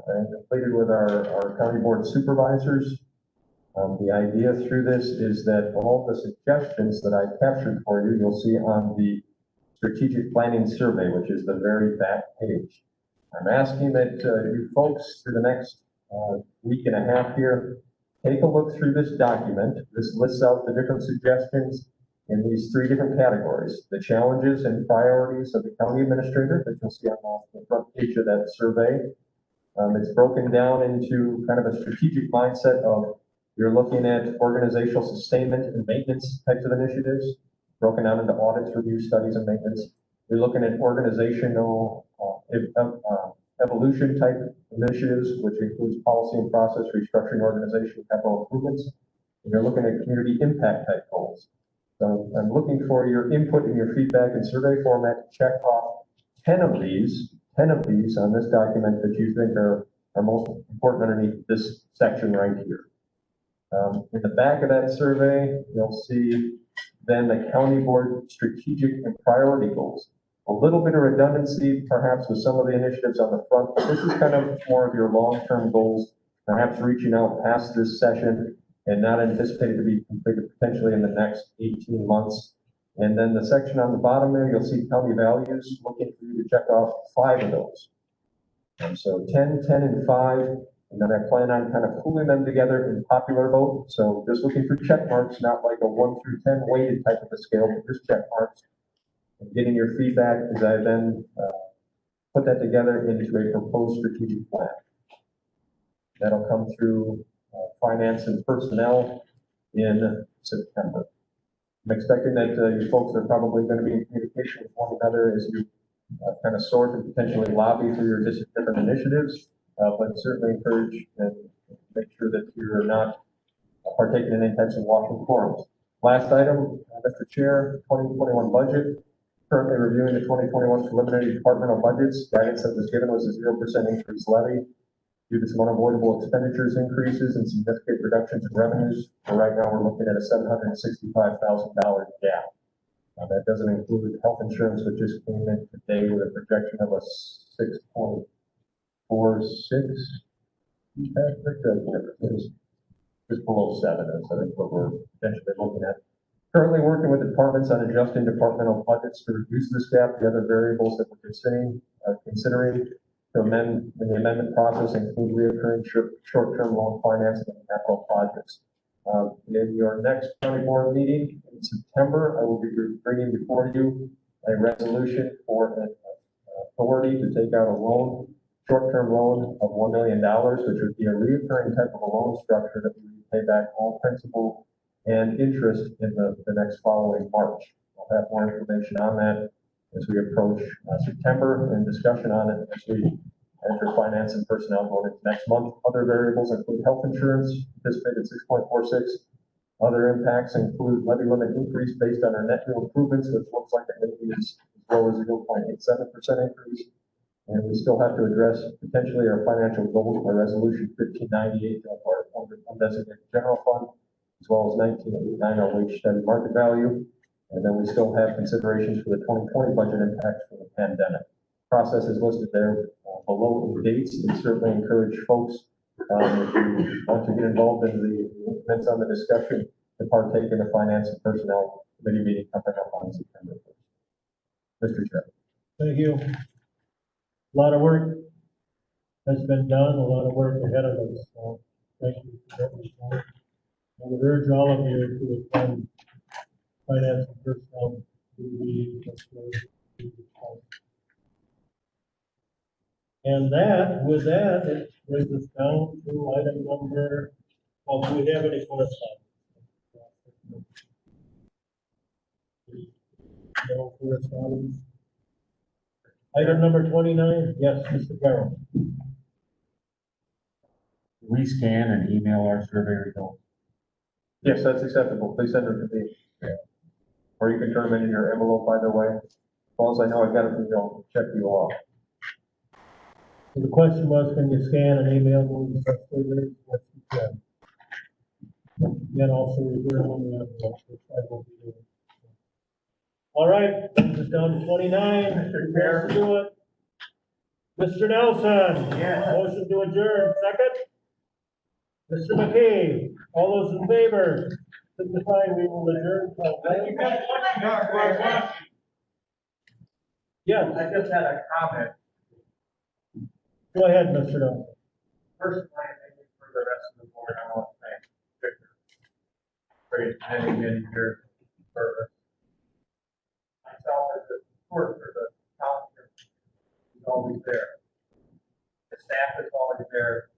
and completed with our county board supervisors. The idea through this is that all the suggestions that I captured for you, you'll see on the strategic planning survey, which is the very back page. I'm asking that you folks through the next week and a half here, take a look through this document. This lists out the different suggestions in these three different categories: the challenges and priorities of the county administrator, that you'll see on the front page of that survey. It's broken down into kind of a strategic mindset of you're looking at organizational sustainment and maintenance types of initiatives, broken down into audits, review, studies, and maintenance. You're looking at organizational evolution type initiatives, which includes policy and process, restructuring organization, capital improvements. And you're looking at community impact type goals. So I'm looking for your input and your feedback in survey format to check off 10 of these on this document that you think are most important underneath this section right here. In the back of that survey, you'll see then the county board strategic and priority goals. A little bit of redundancy perhaps with some of the initiatives on the front, but this is kind of more of your long-term goals, perhaps reaching out past this session and not anticipated to be completed potentially in the next 18 months. And then the section on the bottom there, you'll see county values, looking for you to check off 5 of those. And so 10, 10, and 5, and then I plan on kind of pooling them together in popular vote. So just looking for check marks, not like a 1 through 10 weighted type of a scale, but just check marks. And getting your feedback as I then put that together into a proposed strategic plan. That'll come through finance and personnel in September. I'm expecting that you folks are probably going to be in communication with one another as you kind of sort and potentially lobby for your different initiatives, but certainly encourage and make sure that you're not partaking in any types of walking forums. Last item, Mr. Chair, 2021 budget. Currently reviewing the 2021 preliminary departmental budgets. Guidance that was given was a 0% increase levy. Due to some unavoidable expenditures increases and significant reductions in revenues, for right now we're looking at a $765,000 gap. That doesn't include health insurance, which just came in today with a projection of a 6.46. Just below 7, so that's what we're potentially looking at. Currently working with departments on adjusting departmental budgets to reduce this gap. The other variables that we're considering to amend in the amendment process include reoccurring short-term loan financing and capital projects. In your next county board meeting in September, I will be bringing before you a resolution for an authority to take out a loan, short-term loan of $1 million, which would be a reoccurring type of a loan structure that we would pay back all principal and interest in the next following March. I'll have more information on that as we approach September and discussion on it as we enter finance and personnel going into next month. Other variables include health insurance, anticipated 6.46. Other impacts include levy limit increase based on our net new improvements, which looks like it may be as low as 0.87% increase. And we still have to address potentially our financial goals by resolution 1598 of our undesignated general fund, as well as 1989, our wage study market value. And then we still have considerations for the 2020 budget impacts from the pandemic. Process is listed there below in dates, and certainly encourage folks if you want to get involved in the increments on the discussion to partake in the finance and personnel committee meeting coming up on September 1st. Mr. Chair. Thank you. A lot of work has been done, a lot of work ahead of us. So thank you for that. I would urge all of you to attend finance and personnel meeting. And that, with that, it brings us down to item number, well, do we have any correspondence? No correspondence. Item number 29, yes, Mr. Carroll. We scan and email our survey results. Yes, that's acceptable. Please send it to me. Yeah. Or you can turn them in your envelope either way. As long as I know I've got it, I'll check you off. So the question was, can you scan and email those surveys? Yes, you can. Then also return on the envelope, which I will be doing. All right, brings us down to 29. Mr. Chair. Do it. Mr. Nelson. Yes. Motion to adjourn, second. Mr. McKay, all those in favor, signify we will adjourn. Yes, I just had a comment. go ahead, Mr. Nelson. First, I thank you for the rest of the board. I want to thank Victor. Great, many years of service. Myself as a support for the township is always there. The staff is always there.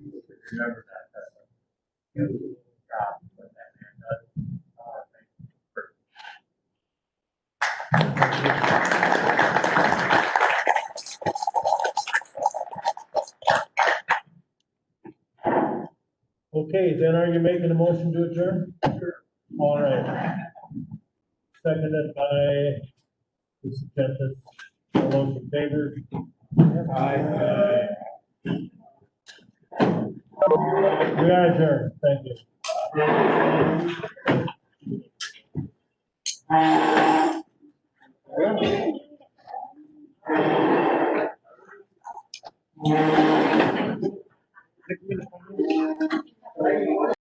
People should remember that. That's a huge job what that man does. I want to thank you for Okay, then are you making a motion to adjourn? Sure. All right. Seconded by Mr. Tempest. All those in favor? Aye. We are adjourned. Thank you.